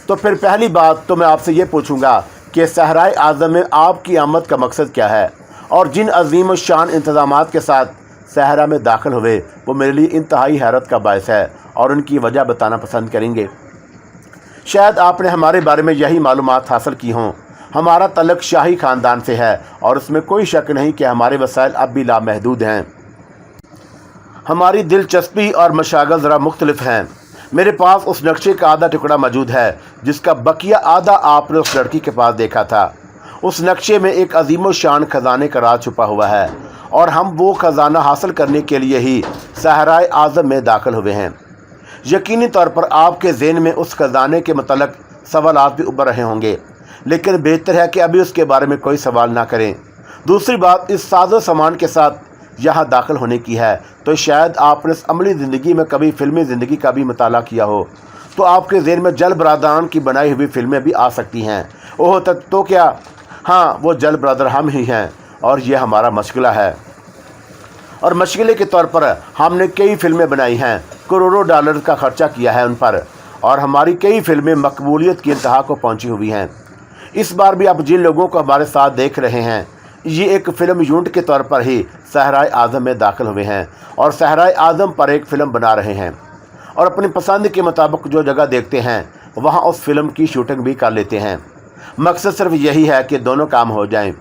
तो फिर पहली बात तो मैं आपसे ये पूछूंगा कि सहराए आज़म में आपकी आमद का मकसद क्या है, और जिन अजीम और शान इंतज़ामात के साथ सहरा में दाखिल हुए वो मेरे लिए इंतहाई हैरत का बायस है और उनकी वजह बताना पसंद करेंगे। शायद आपने हमारे बारे में यही मालूमात हासिल की हों। हमारा तल्लुक़ शाही ख़ानदान से है और उसमें कोई शक नहीं कि हमारे वसाइल अब भी लामहदूद हैं। हमारी दिलचस्पी और मशागल ज़रा मुख्तलिफ हैं। मेरे पास उस नक्शे का आधा टुकड़ा मौजूद है जिसका बकिया आधा आपने उस लड़की के पास देखा था। उस नक्शे में एक अजीम शान ख़जाने का राज छुपा हुआ है और हम वो ख़जाना हासिल करने के लिए ही सहराए आज़म में दाखिल हुए हैं। यकीनी तौर पर आपके ज़हन में उस ख़जाने के मतलब सवालात भी उभर रहे होंगे, लेकिन बेहतर है कि अभी उसके बारे में कोई सवाल ना करें। दूसरी बात, इस साजो सामान के साथ यहाँ दाखिल होने की है तो शायद आपने इस अमली ज़िंदगी में कभी फ़िल्मी ज़िंदगी का भी मुताला किया हो, तो आपके ज़हन में जल ब्रादरान की बनाई हुई फ़िल्में भी आ सकती हैं। ओह तो क्या, हाँ, वो जल ब्रादर हम ही हैं और ये हमारा मशगला है, और मशगले के तौर पर हमने कई फ़िल्में बनाई हैं, करोड़ों डॉलर का ख़र्चा किया है उन पर, और हमारी कई फ़िल्में मकबूलियत की इंतहा को पहुँची हुई हैं। इस बार भी आप जिन लोगों को हमारे साथ देख रहे हैं ये एक फ़िल्म यूनिट के तौर पर ही सहराए आज़म में दाखिल हुए हैं और सहराए आज़म पर एक फ़िल्म बना रहे हैं, और अपनी पसंद के मुताबिक जो जगह देखते हैं वहाँ उस फिल्म की शूटिंग भी कर लेते हैं। मकसद सिर्फ यही है कि दोनों काम हो जाएं।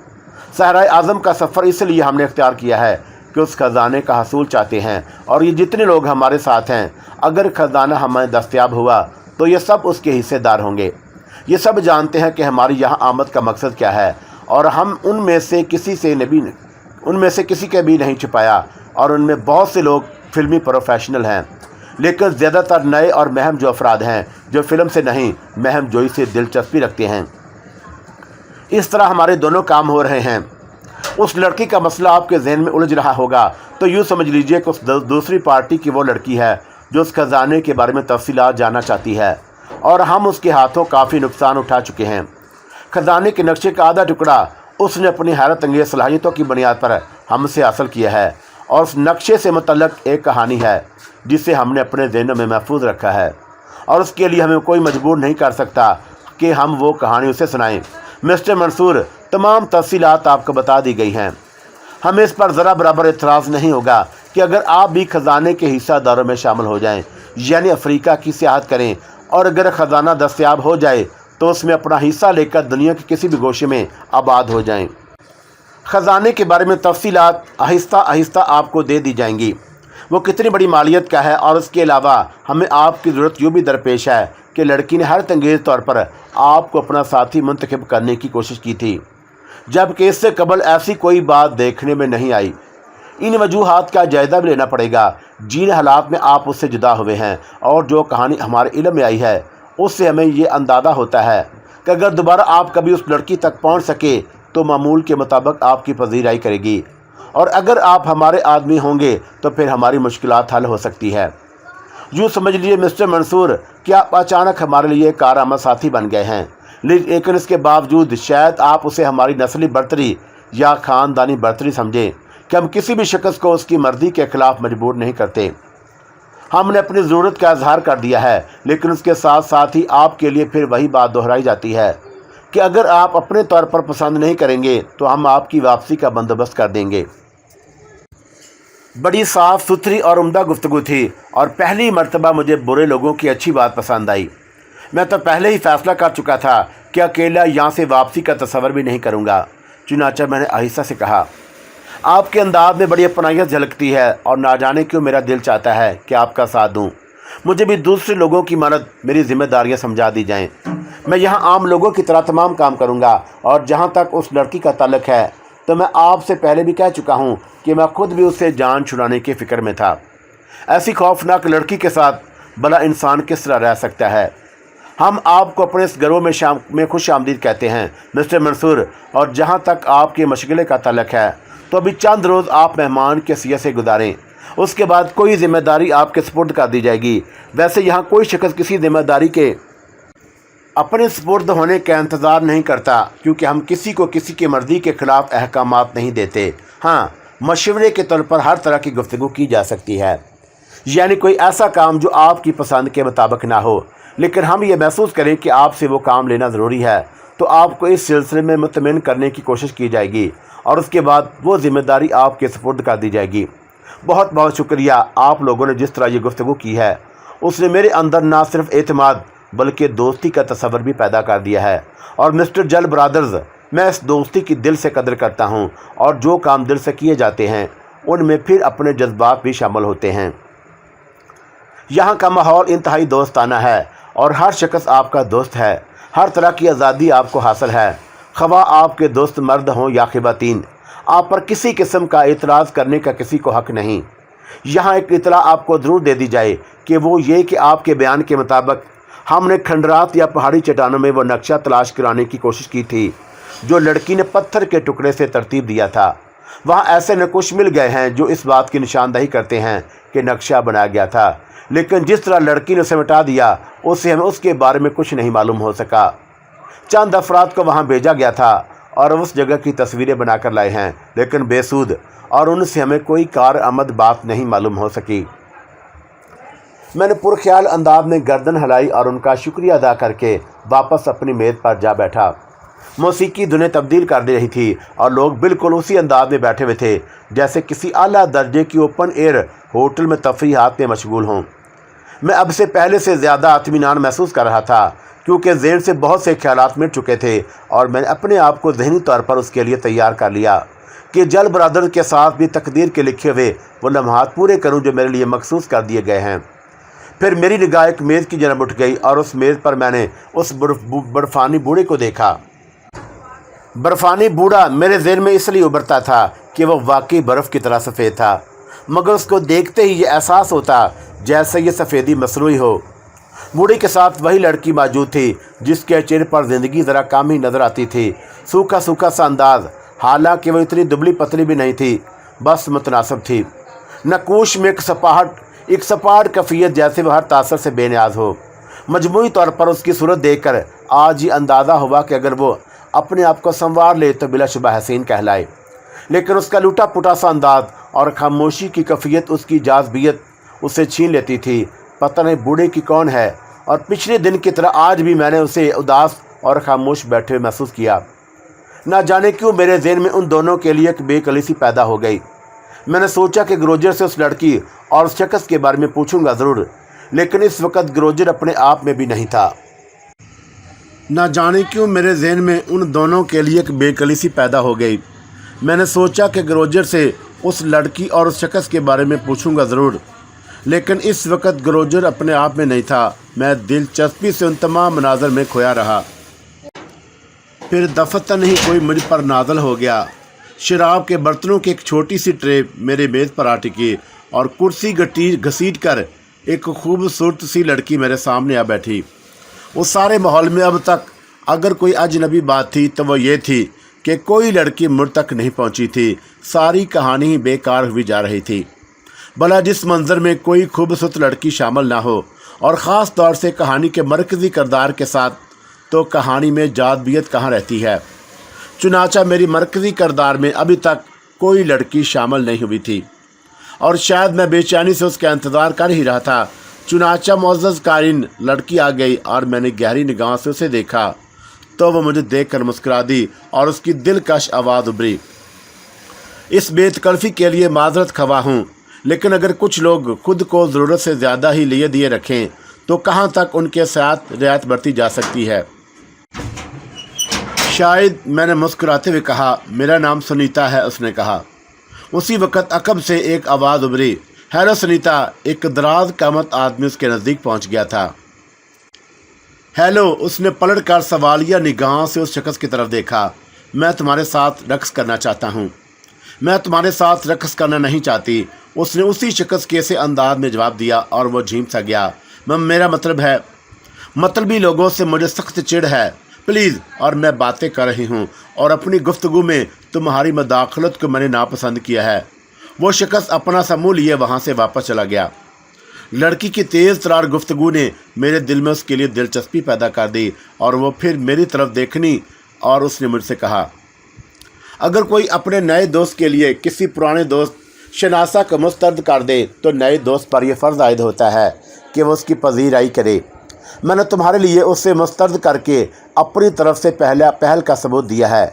सहराए आज़म का सफ़र इसलिए हमने इख्तियार किया है कि उस ख़जाने का हसूल चाहते हैं, और ये जितने लोग हमारे साथ हैं, अगर ख़जाना हमें दस्तयाब हुआ तो ये सब उसके हिस्सेदार होंगे। ये सब जानते हैं कि हमारी यहाँ आमद का मकसद क्या है, और हम उनमें से किसी के भी नहीं छुपाया, और उनमें बहुत से लोग फिल्मी प्रोफेशनल हैं, लेकिन ज़्यादातर नए और महम जो अफराद हैं जो फ़िल्म से नहीं महम जोई से दिलचस्पी रखते हैं। इस तरह हमारे दोनों काम हो रहे हैं। उस लड़की का मसला आपके जहन में उलझ रहा होगा तो यूँ समझ लीजिए कि उस दूसरी पार्टी की वो लड़की है जो उस खजाने के बारे में तफसीलात जानना चाहती है, और हम उसके हाथों काफ़ी नुकसान उठा चुके हैं। खजाने के नक्शे का आधा टुकड़ा उसने अपनी हैरत अंगेज़ सलाहियतों की बुनियाद पर हमसे हासिल किया है, और उस नक्शे से मुतल्लक एक कहानी है जिसे हमने अपने ज़हनों में महफूज रखा है, और उसके लिए हमें कोई मजबूर नहीं कर सकता कि हम वो कहानी उसे सुनाएं। मिस्टर मंसूर, तमाम तफसीलात आपको बता दी गई हैं। हमें इस पर ज़रा बराबर एतराज़ नहीं होगा कि अगर आप भी ख़जाने के हिस्सादारों में शामिल हो जाएं, यानी अफ्रीका की सियाहत करें, और अगर ख़जाना दस्तयाब हो जाए तो उसमें अपना हिस्सा लेकर दुनिया के किसी भी गोशे में आबाद हो जाएं। ख़जाने के बारे में तफसीलात आहिस्ता आहिस्ता आपको दे दी जाएंगी। वो कितनी बड़ी मालियत का है, और उसके अलावा हमें आपकी ज़रूरत यूँ भी दरपेश है कि लड़की ने हैरत अंगेज़ तौर पर आपको अपना साथी मुंतखब करने की कोशिश की थी, जबकि इससे कबल ऐसी कोई बात देखने में नहीं आई। इन वजूहात का जायज़ा भी लेना पड़ेगा जिन हालात में आप उससे जुदा हुए हैं, और जो कहानी हमारे इल्म में आई है उससे हमें ये अंदाज़ा होता है कि अगर दोबारा आप कभी उस लड़की तक पहुंच सके तो मामूल के मुताबिक आपकी पजीराई करेगी, और अगर आप हमारे आदमी होंगे तो फिर हमारी मुश्किलात हल हो सकती है। यूँ समझ लीजिए मिस्टर मंसूर कि आप अचानक हमारे लिए कारआमद साथी बन गए हैं, लेकिन इसके बावजूद शायद आप उसे हमारी नस्ली बर्तरी या ख़ानदानी बर्तरी समझें कि हम किसी भी शख्स को उसकी मर्ज़ी के ख़िलाफ़ मजबूर नहीं करते। हमने अपनी ज़रूरत का इजहार कर दिया है, लेकिन उसके साथ साथ ही आपके लिए फिर वही बात दोहराई जाती है कि अगर आप अपने तौर पर पसंद नहीं करेंगे तो हम आपकी वापसी का बंदोबस्त कर देंगे। बड़ी साफ़ सुथरी और उम्दा गुफ्तगू थी, और पहली मर्तबा मुझे बुरे लोगों की अच्छी बात पसंद आई। मैं तो पहले ही फ़ैसला कर चुका था कि अकेला यहाँ से वापसी का तस्वर भी नहीं करूँगा। चुनांचे मैंने आहिस्ता से कहा, आपके अंदाज में बड़ी अपनायत झलकती है, और ना जाने क्यों मेरा दिल चाहता है कि आपका साथ दूं। मुझे भी दूसरे लोगों की मदद मेरी जिम्मेदारियां समझा दी जाएं। मैं यहाँ आम लोगों की तरह तमाम काम करूँगा, और जहाँ तक उस लड़की का ताल्लुक है तो मैं आपसे पहले भी कह चुका हूँ कि मैं खुद भी उससे जान छुड़ाने की फ़िक्र में था। ऐसी खौफनाक लड़की के साथ भला इंसान किस तरह रह सकता है। हम आपको अपने इस घरों में खुश आमदीद कहते हैं मिस्टर मंसूर, और जहाँ तक आपके मशगले का ताल्लुक है तो अभी चंद रोज़ आप मेहमान के हैसियत से गुजारें, उसके बाद कोई ज़िम्मेदारी आपके सुपुर्द कर दी जाएगी। वैसे यहाँ कोई शख्स किसी ज़िम्मेदारी के अपने सुपुर्द होने का इंतज़ार नहीं करता, क्योंकि हम किसी को किसी की मर्ज़ी के ख़िलाफ़ अहकामात नहीं देते। हाँ, मशवरे के तौर पर हर तरह की गुफ्तगू की जा सकती है, यानी कोई ऐसा काम जो आपकी पसंद के मुताबिक ना हो, लेकिन हम ये महसूस करें कि आपसे वो काम लेना ज़रूरी है तो आपको इस सिलसिले में मुतमिन करने की कोशिश की जाएगी, और उसके बाद वो ज़िम्मेदारी आपके सुपुर्द कर दी जाएगी। बहुत बहुत शुक्रिया। आप लोगों ने जिस तरह ये गुफ्तगू की है उसने मेरे अंदर ना सिर्फ एतमाद बल्कि दोस्ती का तस्वर भी पैदा कर दिया है, और मिस्टर जल ब्रदर्स, मैं इस दोस्ती की दिल से कदर करता हूँ, और जो काम दिल से किए जाते हैं उनमें फिर अपने जज्बात भी शामिल होते हैं। यहाँ का माहौल इंतहाई दोस्ताना है, और हर शख्स आपका दोस्त है। हर तरह की आज़ादी आपको हासिल है, खवा आपके दोस्त मर्द हों या ख़वातीन। आप पर किसी किस्म का एतराज़ करने का किसी को हक़ नहीं। यहाँ एक इतला आपको ज़रूर दे दी जाए कि वो ये कि आपके बयान के मुताबिक हमने खंडरात या पहाड़ी चट्टानों में वो नक्शा तलाश कराने की कोशिश की थी जो लड़की ने पत्थर के टुकड़े से तरतीब दिया था। वहाँ ऐसे नकुश मिल गए हैं जो इस बात की निशानदही करते हैं कि नक्शा बनाया गया था, लेकिन जिस तरह लड़की ने उसे मिटा दिया उससे हमें उसके बारे में कुछ नहीं मालूम हो सका। चंद अफराद को वहाँ भेजा गया था और उस जगह की तस्वीरें बनाकर लाए हैं, लेकिन बेसूद, और उनसे हमें कोई कारआमद बात नहीं मालूम हो सकी। मैंने पुरख्याल अंदाज में गर्दन हिलाई और उनका शुक्रिया अदा करके वापस अपनी मेज़ पर जा बैठा। मौसीकी धुनें तब्दील कर दे रही थी और लोग बिल्कुल उसी अंदाज में बैठे हुए थे जैसे किसी आला दर्जे की ओपन एयर होटल में तफरीहात में मशगूल हों। मैं अब से पहले से ज़्यादा इत्मीनान महसूस कर रहा था क्योंकि ज़हन से बहुत से ख्यालात मिट चुके थे और मैंने अपने आप को ज़हनी तौर पर उसके लिए तैयार कर लिया कि जल ब्रदर के साथ भी तकदीर के लिखे हुए वो लम्हात पूरे करूं जो मेरे लिए मखसूस कर दिए गए हैं। फिर मेरी निगाह एक मेज़ की जानब उठ गई और उस मेज़ पर मैंने उस बर्फ़ानी बूढ़े को देखा। बर्फ़ानी बूढ़ा मेरे ज़हन में इसलिए उभरता था कि वह वाकई बर्फ़ की तरह सफ़ेद था, मगर उसको देखते ही ये एहसास होता जैसे ये सफ़ेदी मसनूई हो। बूढ़ी के साथ वही लड़की मौजूद थी जिसके चेहरे पर जिंदगी ज़रा कम ही नजर आती थी। सूखा सूखा सा अंदाज, हालांकि वो इतनी दुबली पतली भी नहीं थी, बस मुतनासिब थी। नकूश में एक सपाट कफियत, जैसे वह हर तासर से बेनियाज हो। मजमूई तौर पर उसकी सूरत देखकर आज ही अंदाज़ा हुआ कि अगर वो अपने आप को संवार ले तो बिलाशुबा हसीन कहलाए, लेकिन उसका लूटा पुटा सा अंदाज और खामोशी की कफियत उसकी जाज़बियत उसे छीन लेती थी। पता नहीं बूढ़े की कौन है, और पिछले दिन की तरह आज भी मैंने उसे उदास और खामोश बैठे हुए महसूस किया। ना जाने क्यों मेरे ज़हन में उन दोनों के लिए एक बेकली सी पैदा हो गई। मैंने सोचा कि ग्रोजर से उस लड़की और उस शख्स के बारे में पूछूंगा ज़रूर, लेकिन इस वक्त ग्रोजर अपने आप में भी नहीं था। ना जाने क्यों मेरे जहन में उन दोनों के लिए एक बेकली सी पैदा हो गई। मैंने सोचा कि ग्रोजर से उस लड़की और उस शख्स के बारे में पूछूंगा ज़रूर, लेकिन इस वक्त ग्रोजर अपने आप में नहीं था। मैं दिलचस्पी से उन तमाम मनाज़र में खोया रहा। फिर दफतन ही कोई मुझ पर नाज़िल हो गया। शराब के बर्तनों की एक छोटी सी ट्रे मेरे मेज़ पर आ टिकी और कुर्सी घसीट कर एक खूबसूरत सी लड़की मेरे सामने आ बैठी। उस सारे माहौल में अब तक अगर कोई अजनबी बात थी तो वो ये थी कि कोई लड़की मुझ तक नहीं पहुंची थी। सारी कहानी ही बेकार हुई जा रही थी। भला जिस मंजर में कोई खूबसूरत लड़की शामिल ना हो, और ख़ास तौर से कहानी के मरकज़ी किरदार के साथ, तो कहानी में जादबियत कहाँ रहती है। चुनाचा मेरी मरकज़ी किरदार में अभी तक कोई लड़की शामिल नहीं हुई थी, और शायद मैं बेचैनी से उसका इंतज़ार कर ही रहा था। चुनाचा मुअज़्ज़ज़ कारीन लड़की आ गई और मैंने गहरी निगाह से उसे देखा तो वो मुझे देखकर मुस्कुरा दी और उसकी दिलकश आवाज़ उभरी। इस बेतकल्फ़ी के लिए माजरत खवा हूँ, लेकिन अगर कुछ लोग खुद को ज़रूरत से ज़्यादा ही लिए दिए रखें तो कहाँ तक उनके साथ रियायत बरती जा सकती है। शायद, मैंने मुस्कुराते हुए कहा। मेरा नाम सुनीता है, उसने कहा। उसी वक्त अकब से एक आवाज़ उभरी, हेलो सुनीता। एक दराज कामत आदमी उसके नज़दीक पहुंच गया था। हेलो, उसने पलट कर सवालिया निगाह से उस शख्स की तरफ देखा। मैं तुम्हारे साथ रक़्स करना चाहता हूँ। मैं तुम्हारे साथ रक़्स करना नहीं चाहती, उसने उसी शख्स के से अंदाज में जवाब दिया और वो झीम सा गया। मेरा मतलब है, मतलबी लोगों से मुझे सख्त चिढ़ है, प्लीज़। और मैं बातें कर रही हूँ और अपनी गुफ्तगू में तुम्हारी मदाखलत को मैंने नापसंद किया है। वो शख्स अपना सा मुँह लिए वहाँ से वापस चला गया। लड़की की तेज़ तरार गुफ्तगू ने मेरे दिल में उसके लिए दिलचस्पी पैदा कर दी और वो फिर मेरी तरफ देखनी और उसने मुझसे कहा, अगर कोई अपने नए दोस्त के लिए किसी पुराने दोस्त शनासा को मुस्तरद कर दे तो नए दोस्त पर यह फ़र्ज़ आयद होता है कि वो उसकी पजीराई करे। मैंने तुम्हारे लिए उसे मुस्तरद करके अपनी तरफ से पहल का सबूत दिया है।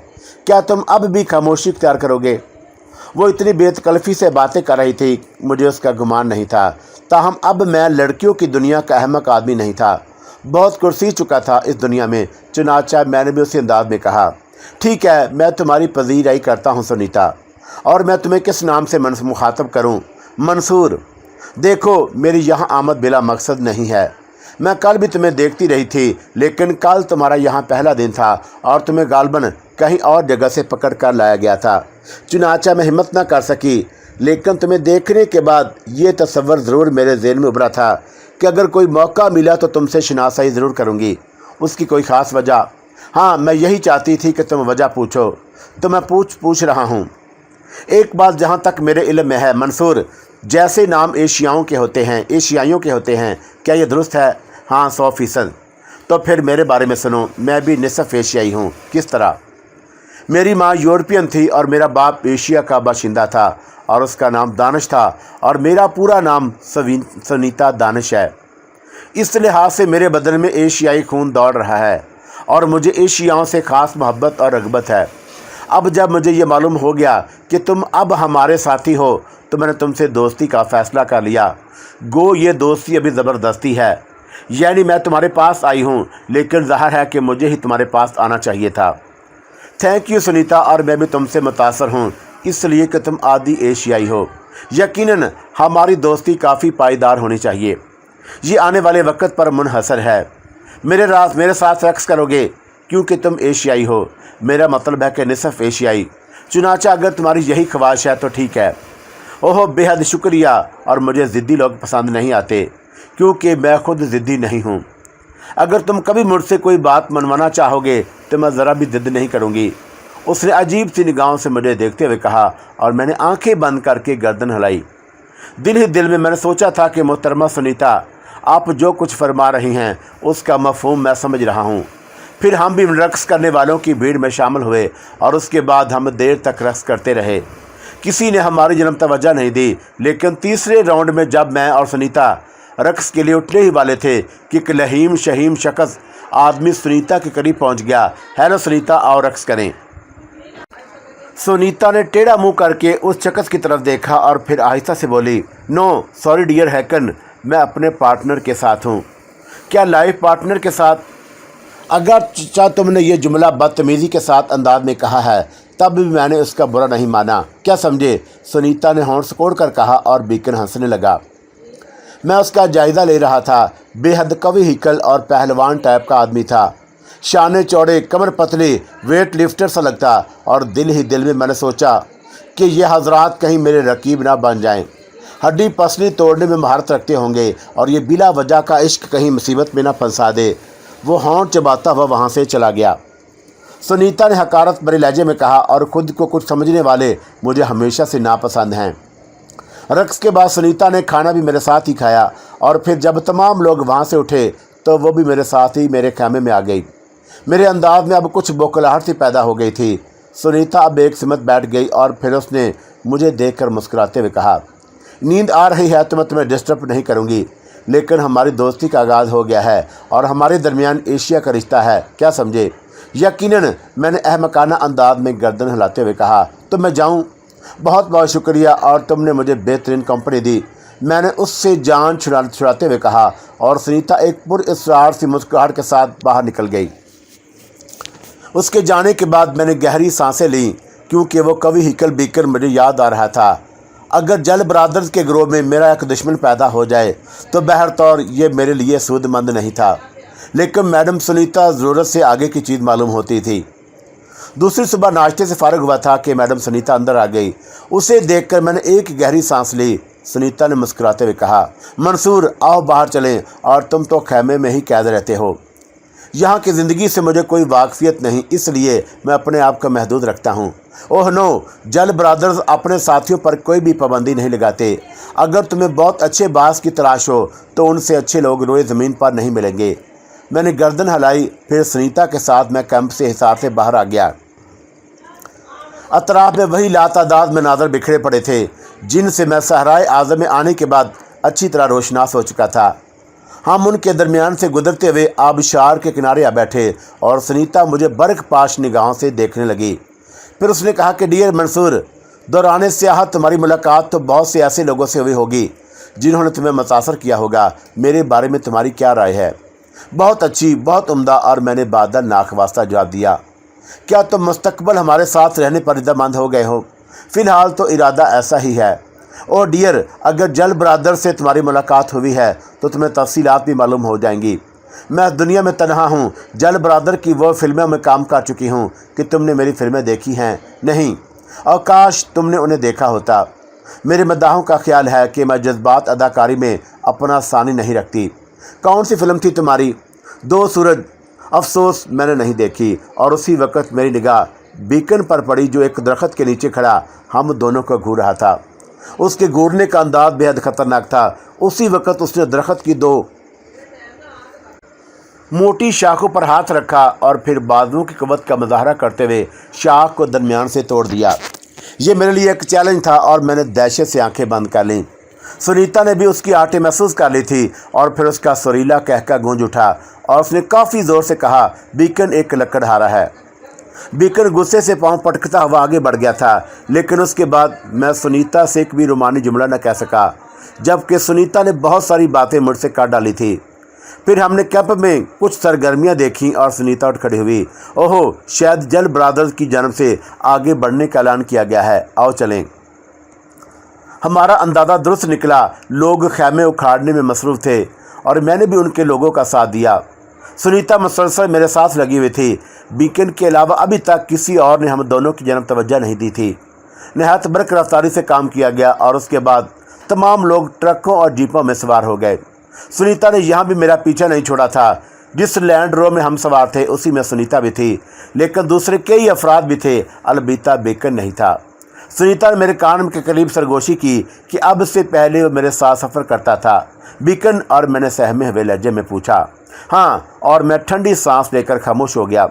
क्या तुम अब भी खामोशी इख्तियार करोगे? वो इतनी बेतकल्फ़ी से बातें कर रही थी, मुझे उसका गुमान नहीं था। ताहम अब मैं लड़कियों की दुनिया का अहमक आदमी नहीं था, बहुत कुर्सी चुका था इस दुनिया में। चुनाचा मैंने भी उसी अंदाज में कहा, ठीक है, मैं तुम्हारी पजीराई करता हूँ सुनीता, और मैं तुम्हें किस नाम से मुखातब करूँ? मंसूर। देखो, मेरी यहाँ आमद बिला मकसद नहीं है। मैं कल भी तुम्हें देखती रही थी, लेकिन कल तुम्हारा यहाँ पहला दिन था और तुम्हें गालबन कहीं और जगह से पकड़ कर लाया गया था। चुनाचा मैं हिम्मत न कर सकी, लेकिन तुम्हें देखने के बाद ये तसव्वुर ज़रूर मेरे ज़हन में उभरा था कि अगर कोई मौका मिला तो तुमसे शनासाई ज़रूर करूँगी। उसकी कोई ख़ास वजह? हाँ, मैं यही चाहती थी कि तुम वजह पूछो, तो मैं पूछ रहा हूँ। एक बात जहाँ तक मेरे इल्म में है मंसूर, जैसे नाम एशियाइयों के होते हैं, क्या ये दुरुस्त है? हाँ, 100%। तो फिर मेरे बारे में सुनो, मैं भी निसफ़ एशियाई हूँ। किस तरह? मेरी माँ यूरोपियन थी और मेरा बाप एशिया का बाशिंदा था और उसका नाम दानिश था, और मेरा पूरा नाम सुनीता दानिश है। इस लिहाज से मेरे बदन में एशियाई खून दौड़ रहा है और मुझे एशियाओं से ख़ास मोहब्बत और रग़बत है। अब जब मुझे ये मालूम हो गया कि तुम अब हमारे साथी हो तो मैंने तुमसे दोस्ती का फ़ैसला कर लिया। गो ये दोस्ती अभी ज़बरदस्ती है, यानी मैं तुम्हारे पास आई हूँ, लेकिन ज़ाहिर है कि मुझे ही तुम्हारे पास आना चाहिए था। थैंक यू सुनीता, और मैं भी तुमसे मुतासर हूँ इसलिए कि तुम आदि एशियाई हो। यकीनन हमारी दोस्ती काफ़ी पायदार होनी चाहिए। ये आने वाले वक्त पर मुनहसर है। मेरे साथ रक़्स करोगे क्योंकि तुम एशियाई हो। मेरा मतलब है कि निसफ़ एशियाई। चुनाचा अगर तुम्हारी यही ख्वाहिश है तो ठीक है। ओह, बेहद शुक्रिया। और मुझे ज़िद्दी लोग पसंद नहीं आते क्योंकि मैं खुद ज़िद्दी नहीं हूँ। अगर तुम कभी मुझसे कोई बात मनवाना चाहोगे तो मैं ज़रा भी जिद नहीं करूँगी। उसने अजीब सी निगाहों से मुझे देखते हुए कहा और मैंने आंखें बंद करके गर्दन हिलाई। दिल ही दिल में मैंने सोचा था कि मोहतरमा सुनीता, आप जो कुछ फरमा रही हैं उसका मफ़हूम मैं समझ रहा हूँ। फिर हम भी रक़्स करने वालों की भीड़ में शामिल हुए और उसके बाद हम देर तक रक़्स करते रहे। किसी ने हमारी जनम तवज्जो नहीं दी, लेकिन तीसरे राउंड में जब मैं और सुनीता रक़्स के लिए उठने ही वाले थे कि एक लहीम शहीम शख्स आदमी सुनीता के करीब पहुँच गया। हेलो सुनीता, आओ रक़्स करें। सुनीता ने टेढ़ा मुंह करके उस शख्स की तरफ देखा और फिर आहिस्ता से बोली, नो सॉरी डियर हैकन, मैं अपने पार्टनर के साथ हूँ। क्या लाइफ पार्टनर के साथ? अगर तुमने ये जुमला बदतमीज़ी के साथ अंदाज में कहा है तब भी मैंने उसका बुरा नहीं माना, क्या समझे? सुनीता ने होंठ सिकोड़ कर कहा और बीकन हंसने लगा। मैं उसका जायज़ा ले रहा था। बेहद कवि हिकल और पहलवान टाइप का आदमी था। शाने चौड़े, कमर पतली, वेट लिफ्टर सा लगता। और दिल ही दिल में मैंने सोचा कि ये हजरात कहीं मेरे रकीब ना बन जाएं। हड्डी पसली तोड़ने में महारत रखते होंगे और ये बिला वजह का इश्क कहीं मुसीबत में ना फंसा दे। वो होंठ चबाता हुआ वहाँ से चला गया। सुनीता ने हकारत भरे लहजे में कहा, और ख़ुद को कुछ समझने वाले मुझे हमेशा से नापसंद हैं। रक़्स के बाद सुनीता ने खाना भी मेरे साथ ही खाया और फिर जब तमाम लोग वहाँ से उठे तो वो भी मेरे साथ ही मेरे खैमे में आ गई। मेरे अंदाज में अब कुछ बौखलाहट सी पैदा हो गई थी। सुनीता अब एक सिमत बैठ गई और फिर उसने मुझे देखकर मुस्कुराते हुए कहा, नींद आ रही है तो मैं तुम्हें डिस्टर्ब नहीं करूँगी, लेकिन हमारी दोस्ती का आगाज़ हो गया है और हमारे दरमियान एशिया का रिश्ता है, क्या समझे? यकीनन, मैंने अहमकाना अंदाज में गर्दन हिलाते हुए कहा। तो मैं जाऊँ? बहुत बहुत शुक्रिया, और तुमने मुझे बेहतरीन कंपनी दी, मैंने उससे जान छुड़ाते हुए कहा। और सुनीता एक पुरअसरार सी मुस्कुराहट के साथ बाहर निकल गई। उसके जाने के बाद मैंने गहरी सांसें लीं, क्योंकि वो कवि हिकल बीकन मुझे याद आ रहा था। अगर जल ब्रादर्स के ग्रोह में मेरा एक दुश्मन पैदा हो जाए तो बहरतौर ये मेरे लिए सूदमंद नहीं था, लेकिन मैडम सुनीता ज़रूरत से आगे की चीज़ मालूम होती थी। दूसरी सुबह नाश्ते से फारग हुआ था कि मैडम सुनीता अंदर आ गई। उसे देखकर मैंने एक गहरी सांस ली। सुनीता ने मुस्कुराते हुए कहा, मंसूर, आओ बाहर चलें, और तुम तो खैमे में ही कैद रहते हो। यहाँ की ज़िंदगी से मुझे कोई वाकफियत नहीं, इसलिए मैं अपने आप को महदूद रखता हूँ। ओह नो, जल ब्रादर्स अपने साथियों पर कोई भी पाबंदी नहीं लगाते। अगर तुम्हें बहुत अच्छे बास की तलाश हो तो उनसे अच्छे लोग रोए ज़मीन पर नहीं मिलेंगे। मैंने गर्दन हिलाई। फिर सुनीता के साथ मैं कैंप से हिसार से बाहर आ गया। अतराफ में वही लातादाद मनाज़र बिखरे पड़े थे जिनसे मैं सहराए आज़म में आने के बाद अच्छी तरह रोशनास हो चुका था। हम उनके दरमियान से गुजरते हुए आबशार के किनारे आ बैठे और सुनीता मुझे बर्क पाश निगाहों से देखने लगी। फिर उसने कहा कि डियर मंसूर, दौरान सियाहत तुम्हारी मुलाकात तो बहुत से ऐसे लोगों से हुई होगी जिन्होंने तुम्हें मुतासर किया होगा। मेरे बारे में तुम्हारी क्या राय है? बहुत अच्छी, बहुत उम्दा। और मैंने बादल नाखवास्ता जवाब दिया, क्या तुम मुस्तकबल हमारे साथ रहने पर रज़ामंद हो गए हो? फ़िलहाल तो इरादा ऐसा ही है। ओ डियर, अगर जल ब्रादर से तुम्हारी मुलाकात हुई है तो तुम्हें तफसीलात भी मालूम हो जाएंगी। मैं दुनिया में तन्हा हूँ। जल ब्रादर की वो फिल्मों में काम कर चुकी हूँ कि तुमने मेरी फिल्में देखी हैं नहीं, और काश तुमने उन्हें देखा होता। मेरे मद्दाहों का ख्याल है कि मैं जज्बात अदाकारी में अपना सानी नहीं रखती। कौन सी फिल्म थी तुम्हारी? दो सूरज। अफसोस मैंने नहीं देखी। और उसी वक्त मेरी निगाह बीकन पर पड़ी जो एक दरख्त के नीचे खड़ा हम दोनों को घूर रहा था। उसके घूरने का अंदाज बेहद खतरनाक था। उसी वक्त उसने दरख्त की दो मोटी शाखों पर हाथ रखा और फिर बाजुओं की कुव्वत का मुजाहरा करते हुए शाख को दरमियान से तोड़ दिया। ये मेरे लिए एक चैलेंज था और मैंने दहशत से आंखें बंद कर लीं। सुनीता ने भी उसकी आहटें महसूस कर ली थी और फिर उसका सुरीला कहका गूंज उठा और उसने काफ़ी ज़ोर से कहा, बीकन एक लकड़हारा है। बीकन गुस्से से पांव पटकता हुआ आगे बढ़ गया था, लेकिन उसके बाद मैं सुनीता से एक भी रोमानी जुमला न कह सका, जबकि सुनीता ने बहुत सारी बातें मुझसे काट डाली थी। फिर हमने कैंप में कुछ सरगर्मियां देखीं और सुनीता उठ खड़ी हुई। ओहो, शायद जल ब्रादर्स की जानब से आगे बढ़ने का ऐलान किया गया है, आओ चलें। हमारा अंदाज़ा दुरुस्त निकला। लोग खैमे उखाड़ने में मसरूफ़ थे और मैंने भी उनके लोगों का साथ दिया। सुनीता मुसलसल मेरे साथ लगी हुई थी। बीकन के अलावा अभी तक किसी और ने हम दोनों की जानब तवज्जो नहीं दी थी। नहायत बरक रफ्तारी से काम किया गया और उसके बाद तमाम लोग ट्रकों और जीपों में सवार हो गए। सुनीता ने यहाँ भी मेरा पीछा नहीं छोड़ा था। जिस लैंड रोवर में हम सवार थे उसी में सुनीता भी थी, लेकिन दूसरे कई अफराद भी थे, अलबत्ता बेकन नहीं था। सुनीता ने मेरे कान के करीब सरगोशी की कि अब से पहले वो मेरे साथ सफ़र करता था। बीकन? और मैंने सहमे हुए लहजे में पूछा। हाँ, और मैं ठंडी सांस लेकर खामोश हो गया।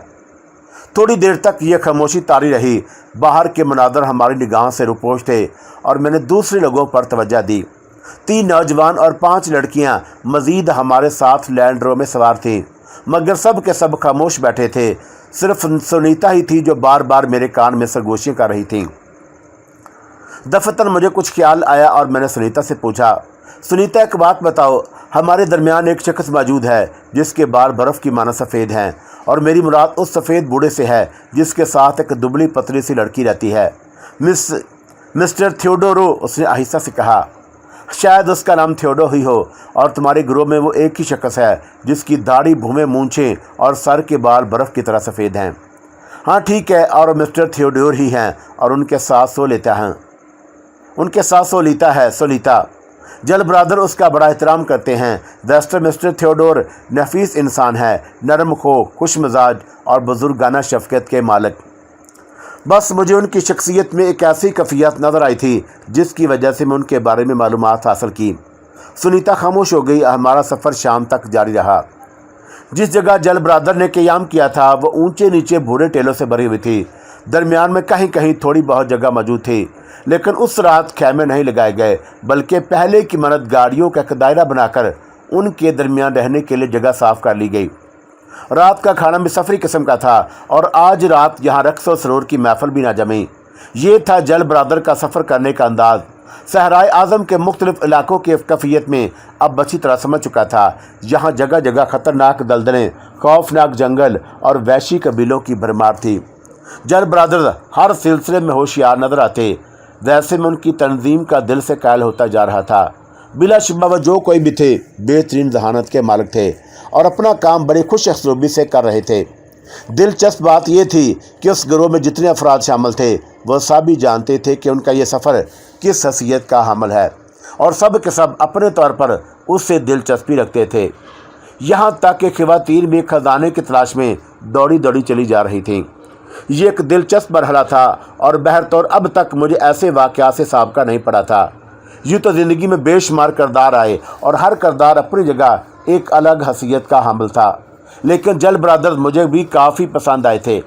थोड़ी देर तक यह खामोशी तारी रही। बाहर के मनाज़र हमारी निगाह से रुपोश थे और मैंने दूसरे लोगों पर तवज्जो दी। 3 नौजवान और 5 लड़कियां मज़ीद हमारे साथ लैंड रोवर में सवार थीं, मगर सब के सब खामोश बैठे थे। सिर्फ सुनीता ही थी जो बार बार मेरे कान में सरगोशियाँ कर रही थी। दफतन मुझे कुछ ख्याल आया और मैंने सुनीता से पूछा, सुनीता एक बात बताओ, हमारे दरमियान एक शख्स मौजूद है जिसके बाल बर्फ़ की माना सफ़ेद हैं, और मेरी मुराद उस सफ़ेद बूढ़े से है जिसके साथ एक दुबली पतली सी लड़की रहती है। मिस्टर थियोडोरो, उसने आहिस्ता से कहा। शायद उसका नाम थियोडो ही हो, और तुम्हारे ग्रोह में वो एक ही शख्स है जिसकी दाढ़ी, भूमें, मूंछें और सर के बाल बर्फ़ की तरह सफ़ेद हैं। हाँ ठीक है, और मिस्टर थियोडोर ही हैं, और उनके साथ सोलिता है। सोलिता जल ब्रादर उसका बड़ा एहतराम करते हैं। वैसे मिस्टर थियोडोर नफीस इंसान है, नरम खो, खुश मिजाज और बुजुर्गाना शफ़क़त के मालिक। बस मुझे उनकी शख्सियत में एक ऐसी कफ़ियत नज़र आई थी जिसकी वजह से मैं उनके बारे में मालूमात हासिल की। सुनीता खामोश हो गई। हमारा सफ़र शाम तक जारी रहा। जिस जगह जल ब्रादर ने क़याम किया था वो ऊंचे नीचे भूरे टेलों से भरी हुई थी। दरमियान में कहीं कहीं थोड़ी बहुत जगह मौजूद थी, लेकिन उस रात खैमे नहीं लगाए गए, बल्कि पहले की मानद गाड़ियों का एक दायरा बनाकर उनके दरमियान रहने के लिए जगह साफ़ कर ली गई। रात का खाना भी सफरी किस्म का था, और आज रात यहाँ रक्स और सरूर की महफिल भी ना जमी। ये था जल ब्रादर का सफ़र करने का अंदाज़। सहराए आज़म के मुख्तलिफ इलाकों की कैफियत में अब अच्छी तरह समझ चुका था। यहाँ जगह जगह ख़तरनाक दलदलें, खौफनाक जंगल और वैशी कबीलों की भरमार थी। जल ब्रादर हर सिलसिले में होशियार नज़र आते। वैसे में उनकी तंजीम का दिल से कायल होता जा रहा था। बिलाशुबा वह जो कोई भी थे बेहतरीन जहानत के मालिक थे और अपना काम बड़ी खुश असलूबी से कर रहे थे। दिलचस्प बात यह थी कि उस गिरोह में जितने अफराद शामिल थे वह सभी जानते थे कि उनका यह सफ़र किस हैसियत का हामिल है, और सब के सब अपने तौर पर उससे दिलचस्पी रखते थे। यहाँ तक कि ख़वातीन भी खजाने की तलाश में दौड़ी दौड़ी चली जा रही थीं। ये एक दिलचस्प मरहला था, और बहरतौर अब तक मुझे ऐसे वाक़यात से साबका नहीं पड़ा था। यूँ तो ज़िंदगी में बेशुमार किरदार आए और हर किरदार अपनी जगह एक अलग हैसियत का हामिल था, लेकिन जल ब्रादर मुझे भी काफ़ी पसंद आए थे।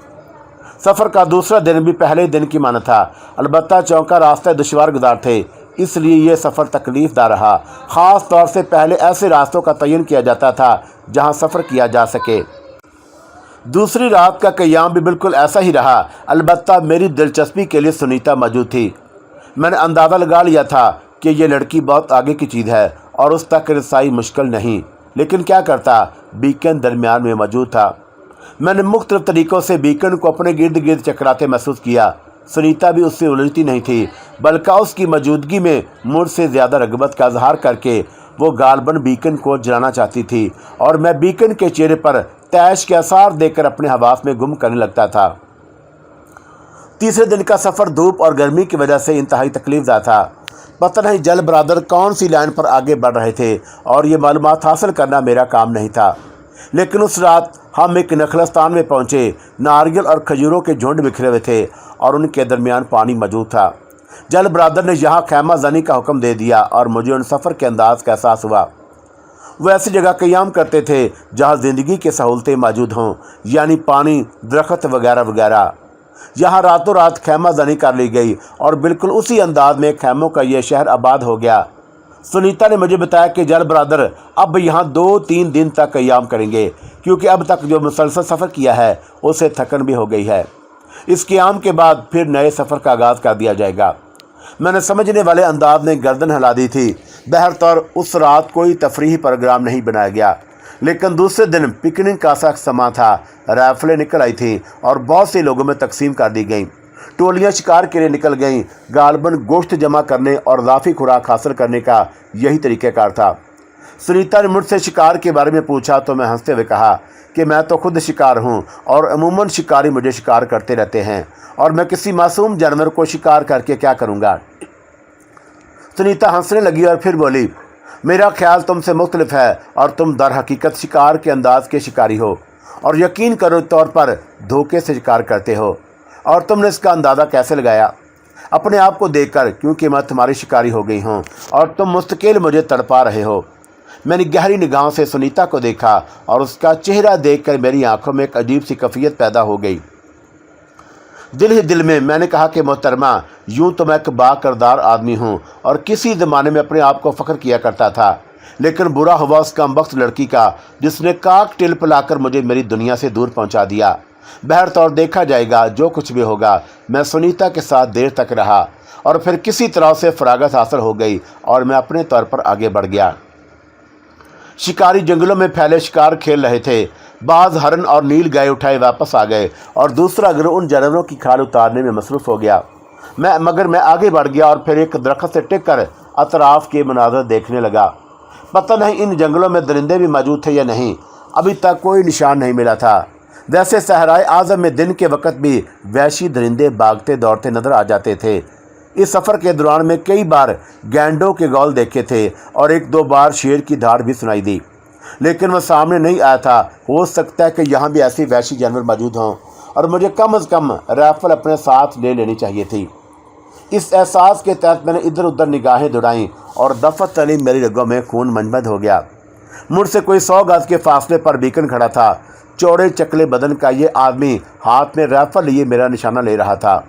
सफ़र का दूसरा दिन भी पहले दिन की मानद था, अलबत्ता चौंका रास्ते दुश्वार गुजार थे, इसलिए यह सफ़र तकलीफ़दा रहा। ख़ास तौर से पहले ऐसे रास्तों का तयन किया जाता था जहाँ सफ़र किया जा सके। दूसरी रात का क़याम भी बिल्कुल ऐसा ही रहा, अलबत्ता मेरी दिलचस्पी के लिए सुनीता मौजूद थी। मैंने अंदाज़ा लगा लिया था कि यह लड़की बहुत आगे की चीज़ है और उस तक रसाई मुश्किल नहीं, लेकिन क्या करता, बीकन दरमियान में मौजूद था। मैंने मुख्तलिफ़ तरीक़ों से बीकन को अपने गिर्द गिर्द चकराते महसूस किया। सुनीता भी उससे उलझती नहीं थी, बल्कि उसकी मौजूदगी में मुझसे ज़्यादा रग़बत का इज़हार करके वो गालबन बीकन को जलाना चाहती थी, और मैं बीकन के चेहरे पर तैश के आसार देकर अपने हवास में गुम करने लगता था। तीसरे दिन का सफ़र धूप और गर्मी की वजह से इंतहाई तकलीफ़दा था। पता नहीं जल ब्रादर कौन सी लाइन पर आगे बढ़ रहे थे, और ये मालूमात हासिल करना मेरा काम नहीं था। लेकिन उस रात हम एक नखलस्तान में पहुँचे। नारियल और खजूरों के झुंड बिखरे हुए थे और उनके दरमियान पानी मौजूद था। जल ब्रादर ने यहाँ खैमा जनी का हुक्म दे दिया और मुझे उन सफ़र के अंदाज का एहसास हुआ। वो ऐसी जगह क़याम करते थे जहाँ ज़िंदगी की सहूलतें मौजूद हों, यानी पानी, दरख्त वगैरह वगैरह। यहाँ रातों रात खैमा जनी कर ली गई और बिल्कुल उसी अंदाज में खैमों का यह शहर आबाद हो गया। सुनीता ने मुझे बताया कि जल ब्रादर अब यहाँ 2-3 दिन तक क़याम करेंगे, क्योंकि अब तक जो मुसलसल सफ़र किया है उसे थकन भी हो गई है। इस क़याम के बाद फिर नए सफ़र का आगाज़ कर दिया जाएगा। मैंने समझने वाले अंदाज में गर्दन हिला दी थी। बहरतौर उस रात कोई तफरीही प्रोग्राम नहीं बनाया गया, लेकिन दूसरे दिन पिकनिक का सख्त समा था। राइफलें निकल आई थीं और बहुत से लोगों में तकसीम कर दी गईं। टोलियाँ शिकार के लिए निकल गईं। गालबन गोश्त जमा करने और इजाफी खुराक हासिल करने का यही तरीक़ाकार था। सुनीता ने मुझसे शिकार के बारे में पूछा तो मैं हंसते हुए कहा कि मैं तो खुद शिकार हूँ और अमूमन शिकारी मुझे शिकार करते रहते हैं, और मैं किसी मासूम जानवर को शिकार करके क्या करूँगा। सुनीता हंसने लगी और फिर बोली, میرا خیال تم سے مختلف ہے اور تم در حقیقت شکار کے انداز کے شکاری ہو اور یقین کرو طور پر دھوکے سے شکار کرتے ہو۔ اور تم نے اس کا اندازہ کیسے لگایا؟ اپنے آپ کو دیکھ کر، کیونکہ میں تمہاری شکاری ہو گئی ہوں اور تم مستقل مجھے تڑپا رہے ہو۔ میں نے گہری نگاہوں سے سنیتا کو دیکھا اور اس کا چہرہ دیکھ کر میری آنکھوں میں ایک عجیب سی کیفیت پیدا ہو گئی۔ دل ہی دل میں نے کہا کہ محترمہ، یوں تو میں ایک با کردار آدمی ہوں اور کسی زمانے میں اپنے آپ کو فخر کیا کرتا تھا، لیکن برا ہوا اس کمبخت لڑکی کا جس نے کاک ٹل پلا کر مجھے میری دنیا سے دور پہنچا دیا۔ بہرطور دیکھا جائے گا، جو کچھ بھی ہوگا۔ میں سنیتا کے ساتھ دیر تک رہا اور پھر کسی طرح سے فراغت حاصل ہو گئی اور میں اپنے طور پر آگے بڑھ گیا۔ شکاری جنگلوں میں پھیلے شکار کھیل رہے تھے۔ بعض ہرن اور نیل گائے اٹھائے واپس آ گئے اور دوسرا گروہ ان جانوروں کی کھال اتارنے میں مصروف ہو گیا۔ مگر میں آگے بڑھ گیا اور پھر ایک درخت سے ٹک کر اطراف کے مناظر دیکھنے لگا۔ پتہ نہیں ان جنگلوں میں درندے بھی موجود تھے یا نہیں، ابھی تک کوئی نشان نہیں ملا تھا۔ ویسے صحرائے اعظم میں دن کے وقت بھی وحشی درندے بھاگتے دوڑتے نظر آ جاتے تھے۔ اس سفر کے دوران میں کئی بار گینڈوں کے گول دیکھے تھے اور ایک دو بار شیر کی دھاڑ بھی سنائی دی، لیکن وہ سامنے نہیں آیا تھا۔ ہو سکتا ہے کہ یہاں بھی ایسی وحشی جانور موجود ہوں اور مجھے کم از کم رائفل اپنے ساتھ لے لینی چاہیے تھی۔ اس احساس کے تحت میں نے ادھر ادھر نگاہیں دوڑائیں اور دفعہ تلی میری رگوں میں خون منجمد ہو گیا۔ مجھ سے کوئی 100 گز کے فاصلے پر بیکن کھڑا تھا۔ چوڑے چکلے بدن کا یہ آدمی ہاتھ میں رائفل لیے میرا نشانہ لے رہا تھا۔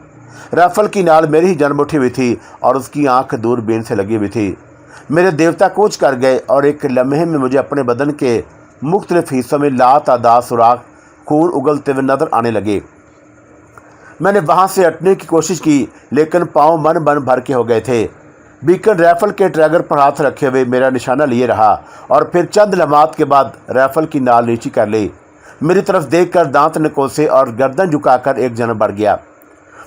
رائفل کی نال میری ہی جانب اٹھی ہوئی تھی اور اس کی آنکھ دوربین سے لگی ہوئی تھی۔ میرے دیوتا کوچ کر گئے اور ایک لمحے میں مجھے اپنے بدن کے مختلف حصوں میں لاتعداد سوراخ خون اگلتے ہوئے نظر آنے لگے۔ میں نے وہاں سے ہٹنے کی کوشش کی، لیکن پاؤں من بھر کے ہو گئے تھے۔ بیکن رائفل کے ٹریگر پر ہاتھ رکھے ہوئے میرا نشانہ لیے رہا اور پھر چند لمحات کے بعد رائفل کی نال نیچی کر لی۔ میری طرف دیکھ کر دانت نکوسے اور گردن جھکا کر ایک جن بڑھ گیا۔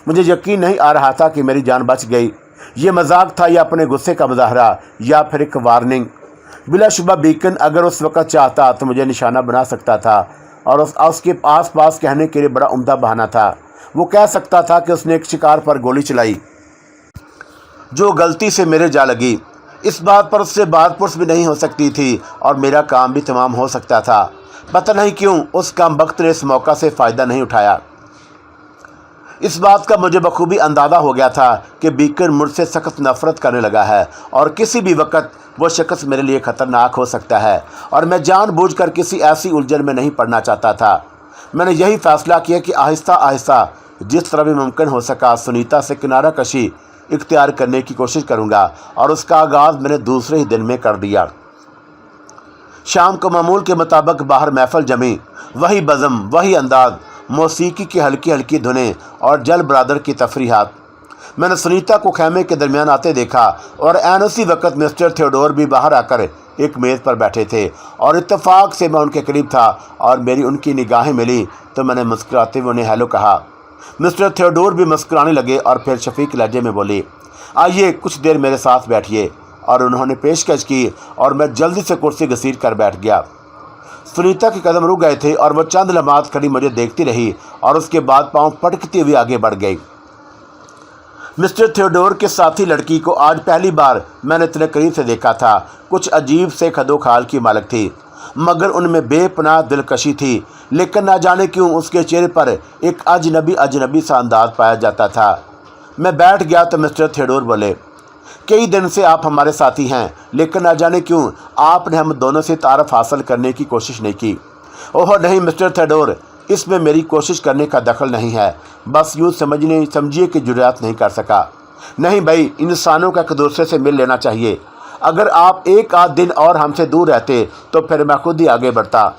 مجھے یقین نہیں آ رہا تھا کہ میری جان بچ گئی۔ یہ مذاق تھا یا اپنے غصے کا مظاہرہ یا پھر ایک وارننگ۔ بلا شبہ بیکن اگر اس وقت چاہتا تو مجھے نشانہ بنا سکتا تھا اور اس کے آس پاس کہنے کے لیے بڑا عمدہ بہانہ تھا۔ وہ کہہ سکتا تھا کہ اس نے ایک شکار پر گولی چلائی جو غلطی سے میرے جا لگی۔ اس بات پر اس سے بات پرس بھی نہیں ہو سکتی تھی اور میرا کام بھی تمام ہو سکتا تھا۔ پتہ نہیں کیوں اس کمبخت نے اس موقع سے فائدہ نہیں اٹھایا۔ اس بات کا مجھے بخوبی اندازہ ہو گیا تھا کہ بیکن مجھ سے سخت نفرت کرنے لگا ہے اور کسی بھی وقت وہ شخص میرے لیے خطرناک ہو سکتا ہے اور میں جان بوجھ کر کسی ایسی الجھن میں نہیں پڑنا چاہتا تھا۔ میں نے یہی فیصلہ کیا کہ آہستہ آہستہ جس طرح بھی ممکن ہو سکا سنیتا سے کنارہ کشی اختیار کرنے کی کوشش کروں گا، اور اس کا آغاز میں نے دوسرے ہی دن میں کر دیا۔ شام کو معمول کے مطابق باہر محفل جمی، وہی بزم، وہی انداز، موسیقی کی ہلکی ہلکی دھنیں اور جل برادر کی تفریحات۔ میں نے سنیتا کو خیمے کے درمیان آتے دیکھا اور عین اسی وقت مسٹر تھیوڈور بھی باہر آ کر ایک میز پر بیٹھے تھے اور اتفاق سے میں ان کے قریب تھا اور میری ان کی نگاہیں ملی تو میں نے مسکراتے ہوئے انہیں ہیلو کہا۔ مسٹر تھیوڈور بھی مسکرانے لگے اور پھر شفیق لہجے میں بولے، آئیے کچھ دیر میرے ساتھ بیٹھیے، اور انہوں نے پیشکش کی اور میں جلدی سے کرسی گھسیٹ کر بیٹھ گیا۔ سنیتا کے قدم رک گئے تھے اور وہ چند لمحات کھڑی مجھے دیکھتی رہی اور اس کے بعد پاؤں پٹکتی ہوئی آگے بڑھ گئی۔ مسٹر تھیوڈور کے ساتھی لڑکی کو آج پہلی بار میں نے اتنے قریب سے دیکھا تھا۔ کچھ عجیب سے کھدو کھال کی مالک تھی، مگر ان میں بے پناہ دلکشی تھی، لیکن نہ جانے کیوں اس کے چہرے پر ایک اجنبی سا انداز پایا جاتا تھا۔ میں بیٹھ گیا تو مسٹر تھیوڈور بولے، کئی دن سے آپ ہمارے ساتھی ہیں، لیکن نہ جانے کیوں آپ نے ہم دونوں سے تعارف حاصل کرنے کی کوشش نہیں کی۔ اوہ نہیں مسٹر تھیوڈور، اس میں میری کوشش کرنے کا دخل نہیں ہے، بس یوں سمجھیے کہ جرات نہیں کر سکا۔ نہیں بھائی، انسانوں کا ایک دوسرے سے مل لینا چاہیے۔ اگر آپ ایک آدھ دن اور ہم سے دور رہتے تو پھر میں خود ہی آگے بڑھتا۔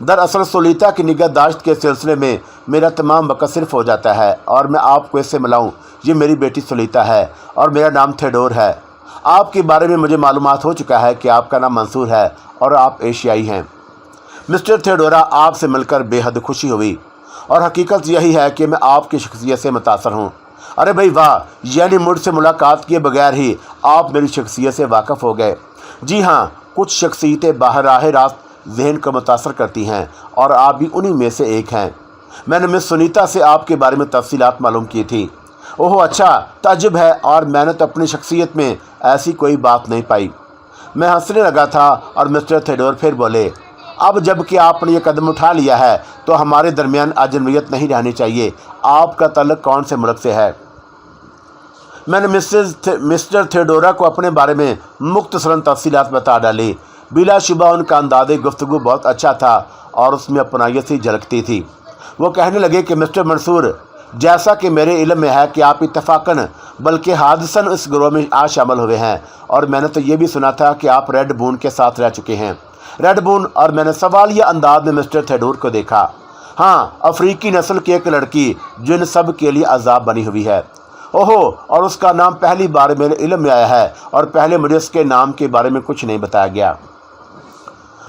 دراصل سنیتا کی نگہداشت کے سلسلے میں میرا تمام وقت صرف ہو جاتا ہے، اور میں آپ کو اس سے ملاؤں، یہ میری بیٹی سنیتا ہے اور میرا نام تھیوڈور ہے۔ آپ کے بارے میں مجھے معلومات ہو چکا ہے کہ آپ کا نام منصور ہے اور آپ ایشیائی ہیں۔ مسٹر تھیوڈورا، آپ سے مل کر بے حد خوشی ہوئی، اور حقیقت یہی ہے کہ میں آپ کی شخصیت سے متاثر ہوں۔ ارے بھائی واہ، یعنی مجھ سے ملاقات کیے بغیر ہی آپ میری شخصیت سے واقف ہو گئے۔ جی ہاں، کچھ شخصیتیں براہ راست ذہن کو متاثر کرتی ہیں اور آپ بھی انہی میں سے ایک ہیں۔ میں نے مس سنیتا سے آپ کے بارے میں تفصیلات معلوم کی تھی۔ اوہ اچھا، تعجب ہے، اور میں نے تو اپنی شخصیت میں ایسی کوئی بات نہیں پائی۔ मैं हंसने लगा था और मिस्टर थेडोर फिर बोले, अब जब कि आपने ये कदम उठा लिया है तो हमारे दरमियान अजनबियत नहीं रहनी चाहिए। आपका तल्लुक कौन से मुल्क से है? मैंने मिस्टर थेडोरा को अपने बारे में मुख्तसरन तफसीलात बता डाली। बिलाशुबा उनका अंदाज़े गुफ्तगू बहुत अच्छा था और उसमें अपनायत सी झलकती थी। वो कहने लगे कि मिस्टर मंसूर, जैसा कि मेरे इल्म में है कि आप इत्तफाकन बल्कि हादसन इस गिरोह में आज शामिल हुए हैं, और मैंने तो ये भी सुना था कि आप रेड बून के साथ रह चुके हैं। रेड बून, और मैंने सवालिया अंदाज में मिस्टर थेडोर को देखा। हाँ, अफ्रीकी नस्ल की एक लड़की जो इन सब के लिए अजाब बनी हुई है। ओहो, और उसका नाम पहली बार मेरे इल्म में आया है और पहले मुझे उसके नाम के बारे में कुछ नहीं बताया गया।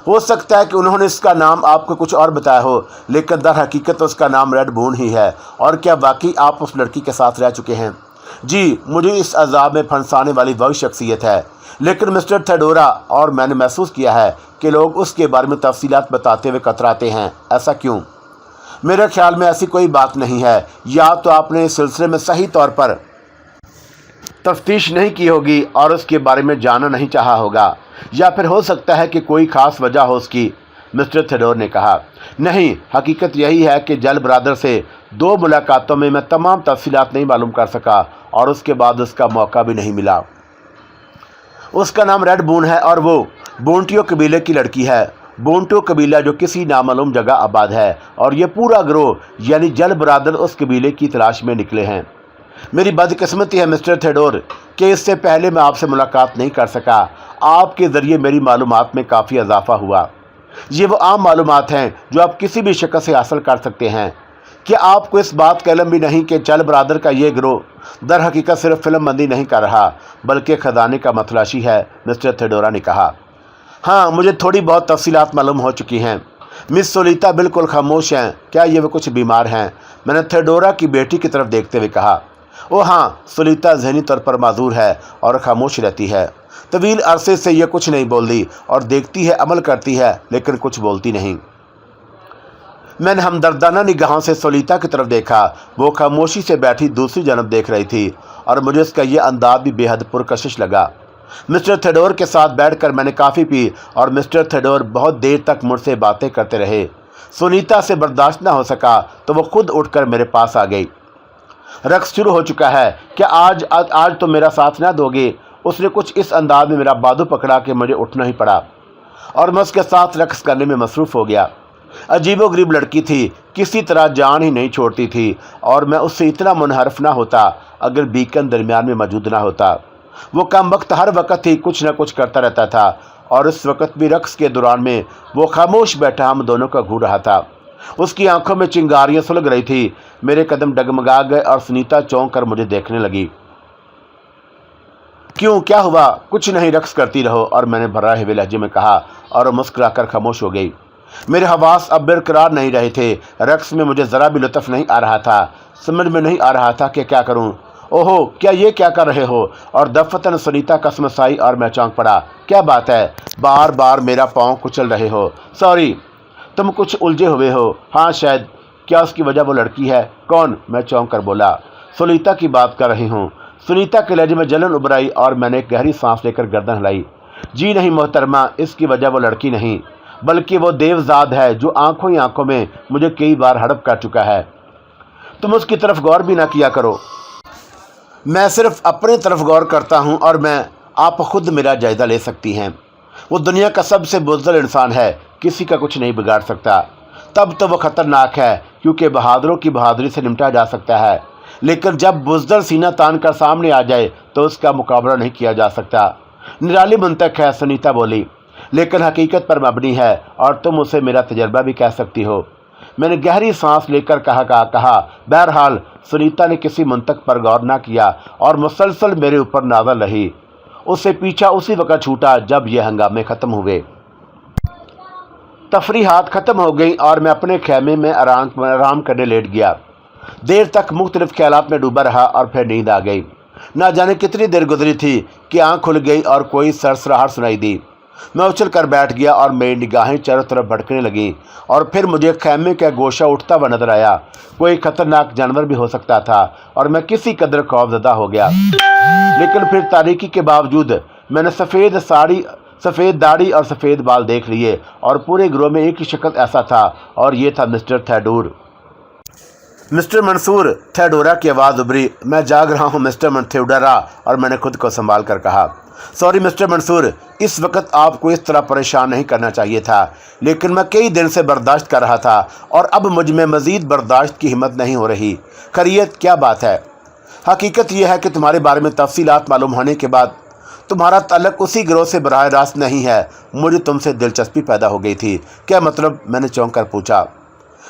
हो सकता है कि उन्होंने इसका नाम आपको कुछ और बताया हो, लेकिन दर हकीकत उसका नाम रेड बून ही है। और क्या वाकई आप उस लड़की के साथ रह चुके हैं? जी, मुझे इस अजाब में फंसाने वाली वही शख्सियत है। लेकिन मिस्टर थेडोरा, और मैंने महसूस किया है कि लोग उसके बारे में तफसीलात बताते हुए कतराते हैं। ऐसा क्यों? मेरे ख्याल में ऐसी कोई बात नहीं है। या तो आपने इस सिलसिले में सही तौर पर तफ्तीश नहीं की होगी और उसके बारे में जानना नहीं चाहा होगा, या फिर हो सकता है कि कोई ख़ास वजह हो उसकी। मिस्टर थेडोर ने कहा, नहीं, हकीकत यही है कि जल ब्रादर से 2 मुलाकातों में मैं तमाम तफसीलात नहीं मालूम कर सका और उसके बाद उसका मौका भी नहीं मिला। उसका नाम रेड बून है और वो बोंटियो कबीले की लड़की है। बोंटो कबीला जो किसी नामालूम जगह आबाद है, और ये पूरा गिरोह यानी जल ब्रादर उस कबीले की तलाश में निकले हैं। मेरी बदकिस्मती है मिस्टर थेडोर कि इससे पहले मैं आपसे मुलाकात नहीं कर सका। आपके ज़रिए मेरी मालूमात में काफ़ी इजाफा हुआ। ये वो आम मालूमात हैं जो आप किसी भी शक्ल से हासिल कर सकते हैं। क्या आपको इस बात का इल्म भी नहीं कि जल ब्रादर का ये गिरोह दर हकीकत सिर्फ फिल्म बंदी नहीं कर रहा बल्कि खजाने का मतलाशी है? मिस्टर थेडोरा ने कहा। हाँ, मुझे थोड़ी बहुत तफसीलात मालूम हो चुकी हैं। मिस सोलिता बिल्कुल खामोश हैं। क्या ये वो कुछ बीमार हैं? मैंने थेडोरा की बेटी की तरफ देखते हुए कहा। ओ हाँ, सोलिता ज़हनी तौर पर माजूर है और खामोश रहती है। तवील अरसे से ये कुछ नहीं बोलती और देखती है, अमल करती है, लेकिन कुछ बोलती नहीं। मैंने हमदर्दाना निगाहों से सोलिता की तरफ देखा। वो खामोशी से बैठी दूसरी जानब देख रही थी और मुझे उसका यह अंदाज भी बेहद पुरकशिश लगा। मिस्टर थेडोर के साथ बैठकर मैंने काफ़ी पी और मिस्टर थेडोर बहुत देर तक मुझसे बातें करते रहे। सुनीता से बर्दाश्त न हो सका तो वो खुद उठकर मेरे पास आ गई। रक्स शुरू हो चुका है, क्या आज तो मेरा साथ ना दोगे? उसने कुछ इस अंदाज में मेरा बाजू पकड़ा कि मुझे उठना ही पड़ा और मैं उसके साथ रक्स करने में मसरूफ़ हो गया। अजीबोगरीब लड़की थी, किसी तरह जान ही नहीं छोड़ती थी और मैं उससे इतना मुनहरफ ना होता अगर बीकन दरमियान में मौजूद ना होता। वो कम वक्त हर वक्त ही कुछ न कुछ करता रहता था और इस वक्त भी रक्स के दौरान में वो खामोश बैठा हम दोनों का घूर रहा था। उसकी आंखों में चिंगारियां सुलग रही थी। मेरे कदम डगमगा गए और सुनीता चौंक कर मुझे देखने लगी। क्यों, क्या हुआ? कुछ नहीं, रक्स करती रहो। और मैंने भर्राए हुए लहजे में कहा और मुस्कुराकर खामोश हो गई। मेरे हवास अब बरकरार नहीं रहे थे। रक्स में मुझे ज़रा भी लुत्फ़ नहीं आ रहा था। समझ में नहीं आ रहा था कि क्या करूं। ओहो, क्या ये क्या कर रहे हो? और दफ़तन सुनीता कसमसाई और मैं चौंक पड़ा। क्या बात है? बार बार मेरा पाँव कुचल रहे हो। सॉरी, तुम कुछ उलझे हुए हो। हाँ शायद। क्या उसकी वजह वो लड़की है? कौन? मैं चौंक कर बोला। सुनीता की बात कर रही हूँ। सुनीता के लहजे में जलन उभर आई और मैंने एक गहरी सांस लेकर गर्दन हिलाई। जी नहीं मोहतरमा, इसकी वजह वो लड़की नहीं बल्कि वो देवजाद है जो आंखों ही आंखों में मुझे कई बार हड़प कर चुका है। तुम उसकी तरफ गौर भी ना किया करो। मैं सिर्फ अपने तरफ गौर करता हूँ और आप खुद मेरा जायज़ा ले सकती हैं। वो दुनिया का सबसे बुज़दिल इंसान है, किसी का कुछ नहीं बिगाड़ सकता। तब तो वो ख़तरनाक है क्योंकि बहादुरों की बहादुरी से निपटा जा सकता है, लेकिन जब बुज़दिल सीना तान कर सामने आ जाए तो उसका मुकाबला नहीं किया जा सकता। निराली मंतक है, सुनीता बोली, लेकिन हकीकत पर मबनी है और तुम उसे मेरा तजर्बा भी कह सकती हो। मैंने गहरी सांस लेकर कहा। बहरहाल सुनीता ने किसी मंतक पर गौर ना किया और मुसलसल मेरे ऊपर नाज़र रही। उससे पीछा उसी वक्त छूटा जब यह हंगामे ख़त्म हुए। तफरीहात ख़त्म हो गई और मैं अपने खेमे में आराम करने लेट गया। देर तक मुख्तलिफ ख्यालात में डूबा रहा और फिर नींद आ गई। ना जाने कितनी देर गुजरी थी कि आँख खुल गई और कोई सरसराहट सुनाई दी। मैं उछल कर बैठ गया और मेरी निगाहें चारों तरफ भटकने लगीं और फिर मुझे खैमे का गोशा उठता हुआ नजर आया। कोई खतरनाक जानवर भी हो सकता था और मैं किसी कदर खौफजदा हो गया। लेकिन फिर तारीकी के बावजूद मैंने सफ़ेद साड़ी सफ़ेद दाढ़ी और सफ़ेद बाल देख लिए और पूरे ग्रोह में एक ही शक्ल ऐसा था और ये था मिस्टर थेडोर। मिस्टर मंसूर, थेडोरा की आवाज़ उभरी। मैं जाग रहा हूँ मिस्टर थेडोरा। और मैंने खुद को संभाल कर कहा, सॉरी मिस्टर मंसूर, इस वक्त आपको इस तरह परेशान नहीं करना चाहिए था, लेकिन मैं कई दिन से बर्दाश्त कर रहा था और अब मुझ में मज़ीद बर्दाश्त की हिम्मत नहीं हो रही। खैरियत, क्या बात है? हकीकत यह है कि तुम्हारे बारे में तफसीलात मालूम होने के बाद तुम्हारा ताल्लुक उसी गिरोह से बराह रास्त नहीं है। मुझे तुमसे दिलचस्पी पैदा हो गई थी। क्या मतलब? मैंने चौंक कर पूछा।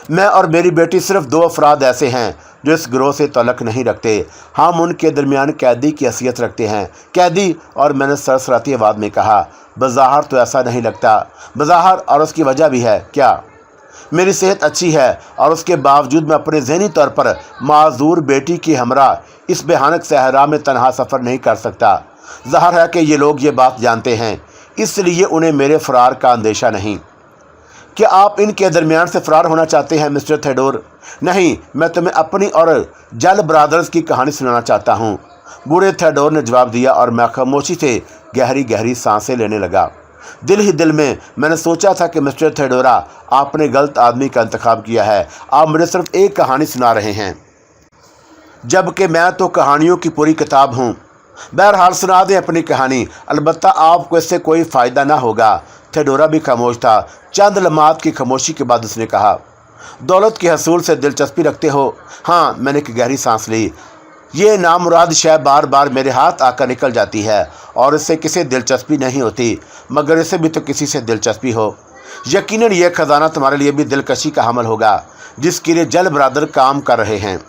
मैं और मेरी बेटी सिर्फ 2 अफराद ऐसे हैं जो इस गिरोह से ताल्लुक नहीं रखते। हम उनके दरमियान कैदी की हैसियत रखते हैं। कैदी? और मैंने सरसराती आवाज़ में कहा, बज़ाहिर तो ऐसा नहीं लगता। बज़ाहिर, और उसकी वजह भी है। क्या? मेरी सेहत अच्छी है और उसके बावजूद मैं अपने ज़हनी तौर पर माजूर बेटी की हमरा इस भयानक सहरा में तनहा सफ़र नहीं कर सकता। ज़ाहिर है कि ये लोग ये बात जानते हैं, इसलिए उन्हें मेरे फ़रार का अंदेशा नहीं। क्या आप इनके दरमियान से फ़रार होना चाहते हैं मिस्टर थेडोर? नहीं, मैं तुम्हें अपनी और जल ब्रादर्स की कहानी सुनाना चाहता हूँ, बूढ़े थेडोर ने जवाब दिया। और मैं खामोशी से गहरी गहरी सांसें लेने लगा। दिल ही दिल में मैंने सोचा था कि मिस्टर थेडोरा, आपने गलत आदमी का इंतखाब किया है। आप मुझे सिर्फ एक कहानी सुना रहे हैं, जबकि मैं तो कहानियों की पूरी किताब हूँ। बहरहाल सुना दें अपनी कहानी, अलबत्ता आपको इससे कोई फ़ायदा ना होगा। थेडोरा भी खामोश था। चंद लम्हात की खामोशी के बाद उसने कहा, दौलत के हसूल से दिलचस्पी रखते हो? हाँ। मैंने एक गहरी सांस ली। ये नामुराद शय बार बार मेरे हाथ आकर निकल जाती है और इससे किसी दिलचस्पी नहीं होती, मगर इसे भी तो किसी से दिलचस्पी हो। यकीनन यह खजाना तुम्हारे लिए भी दिलकशी का हमल होगा जिसके लिए जल ब्रादर काम कर रहे हैं।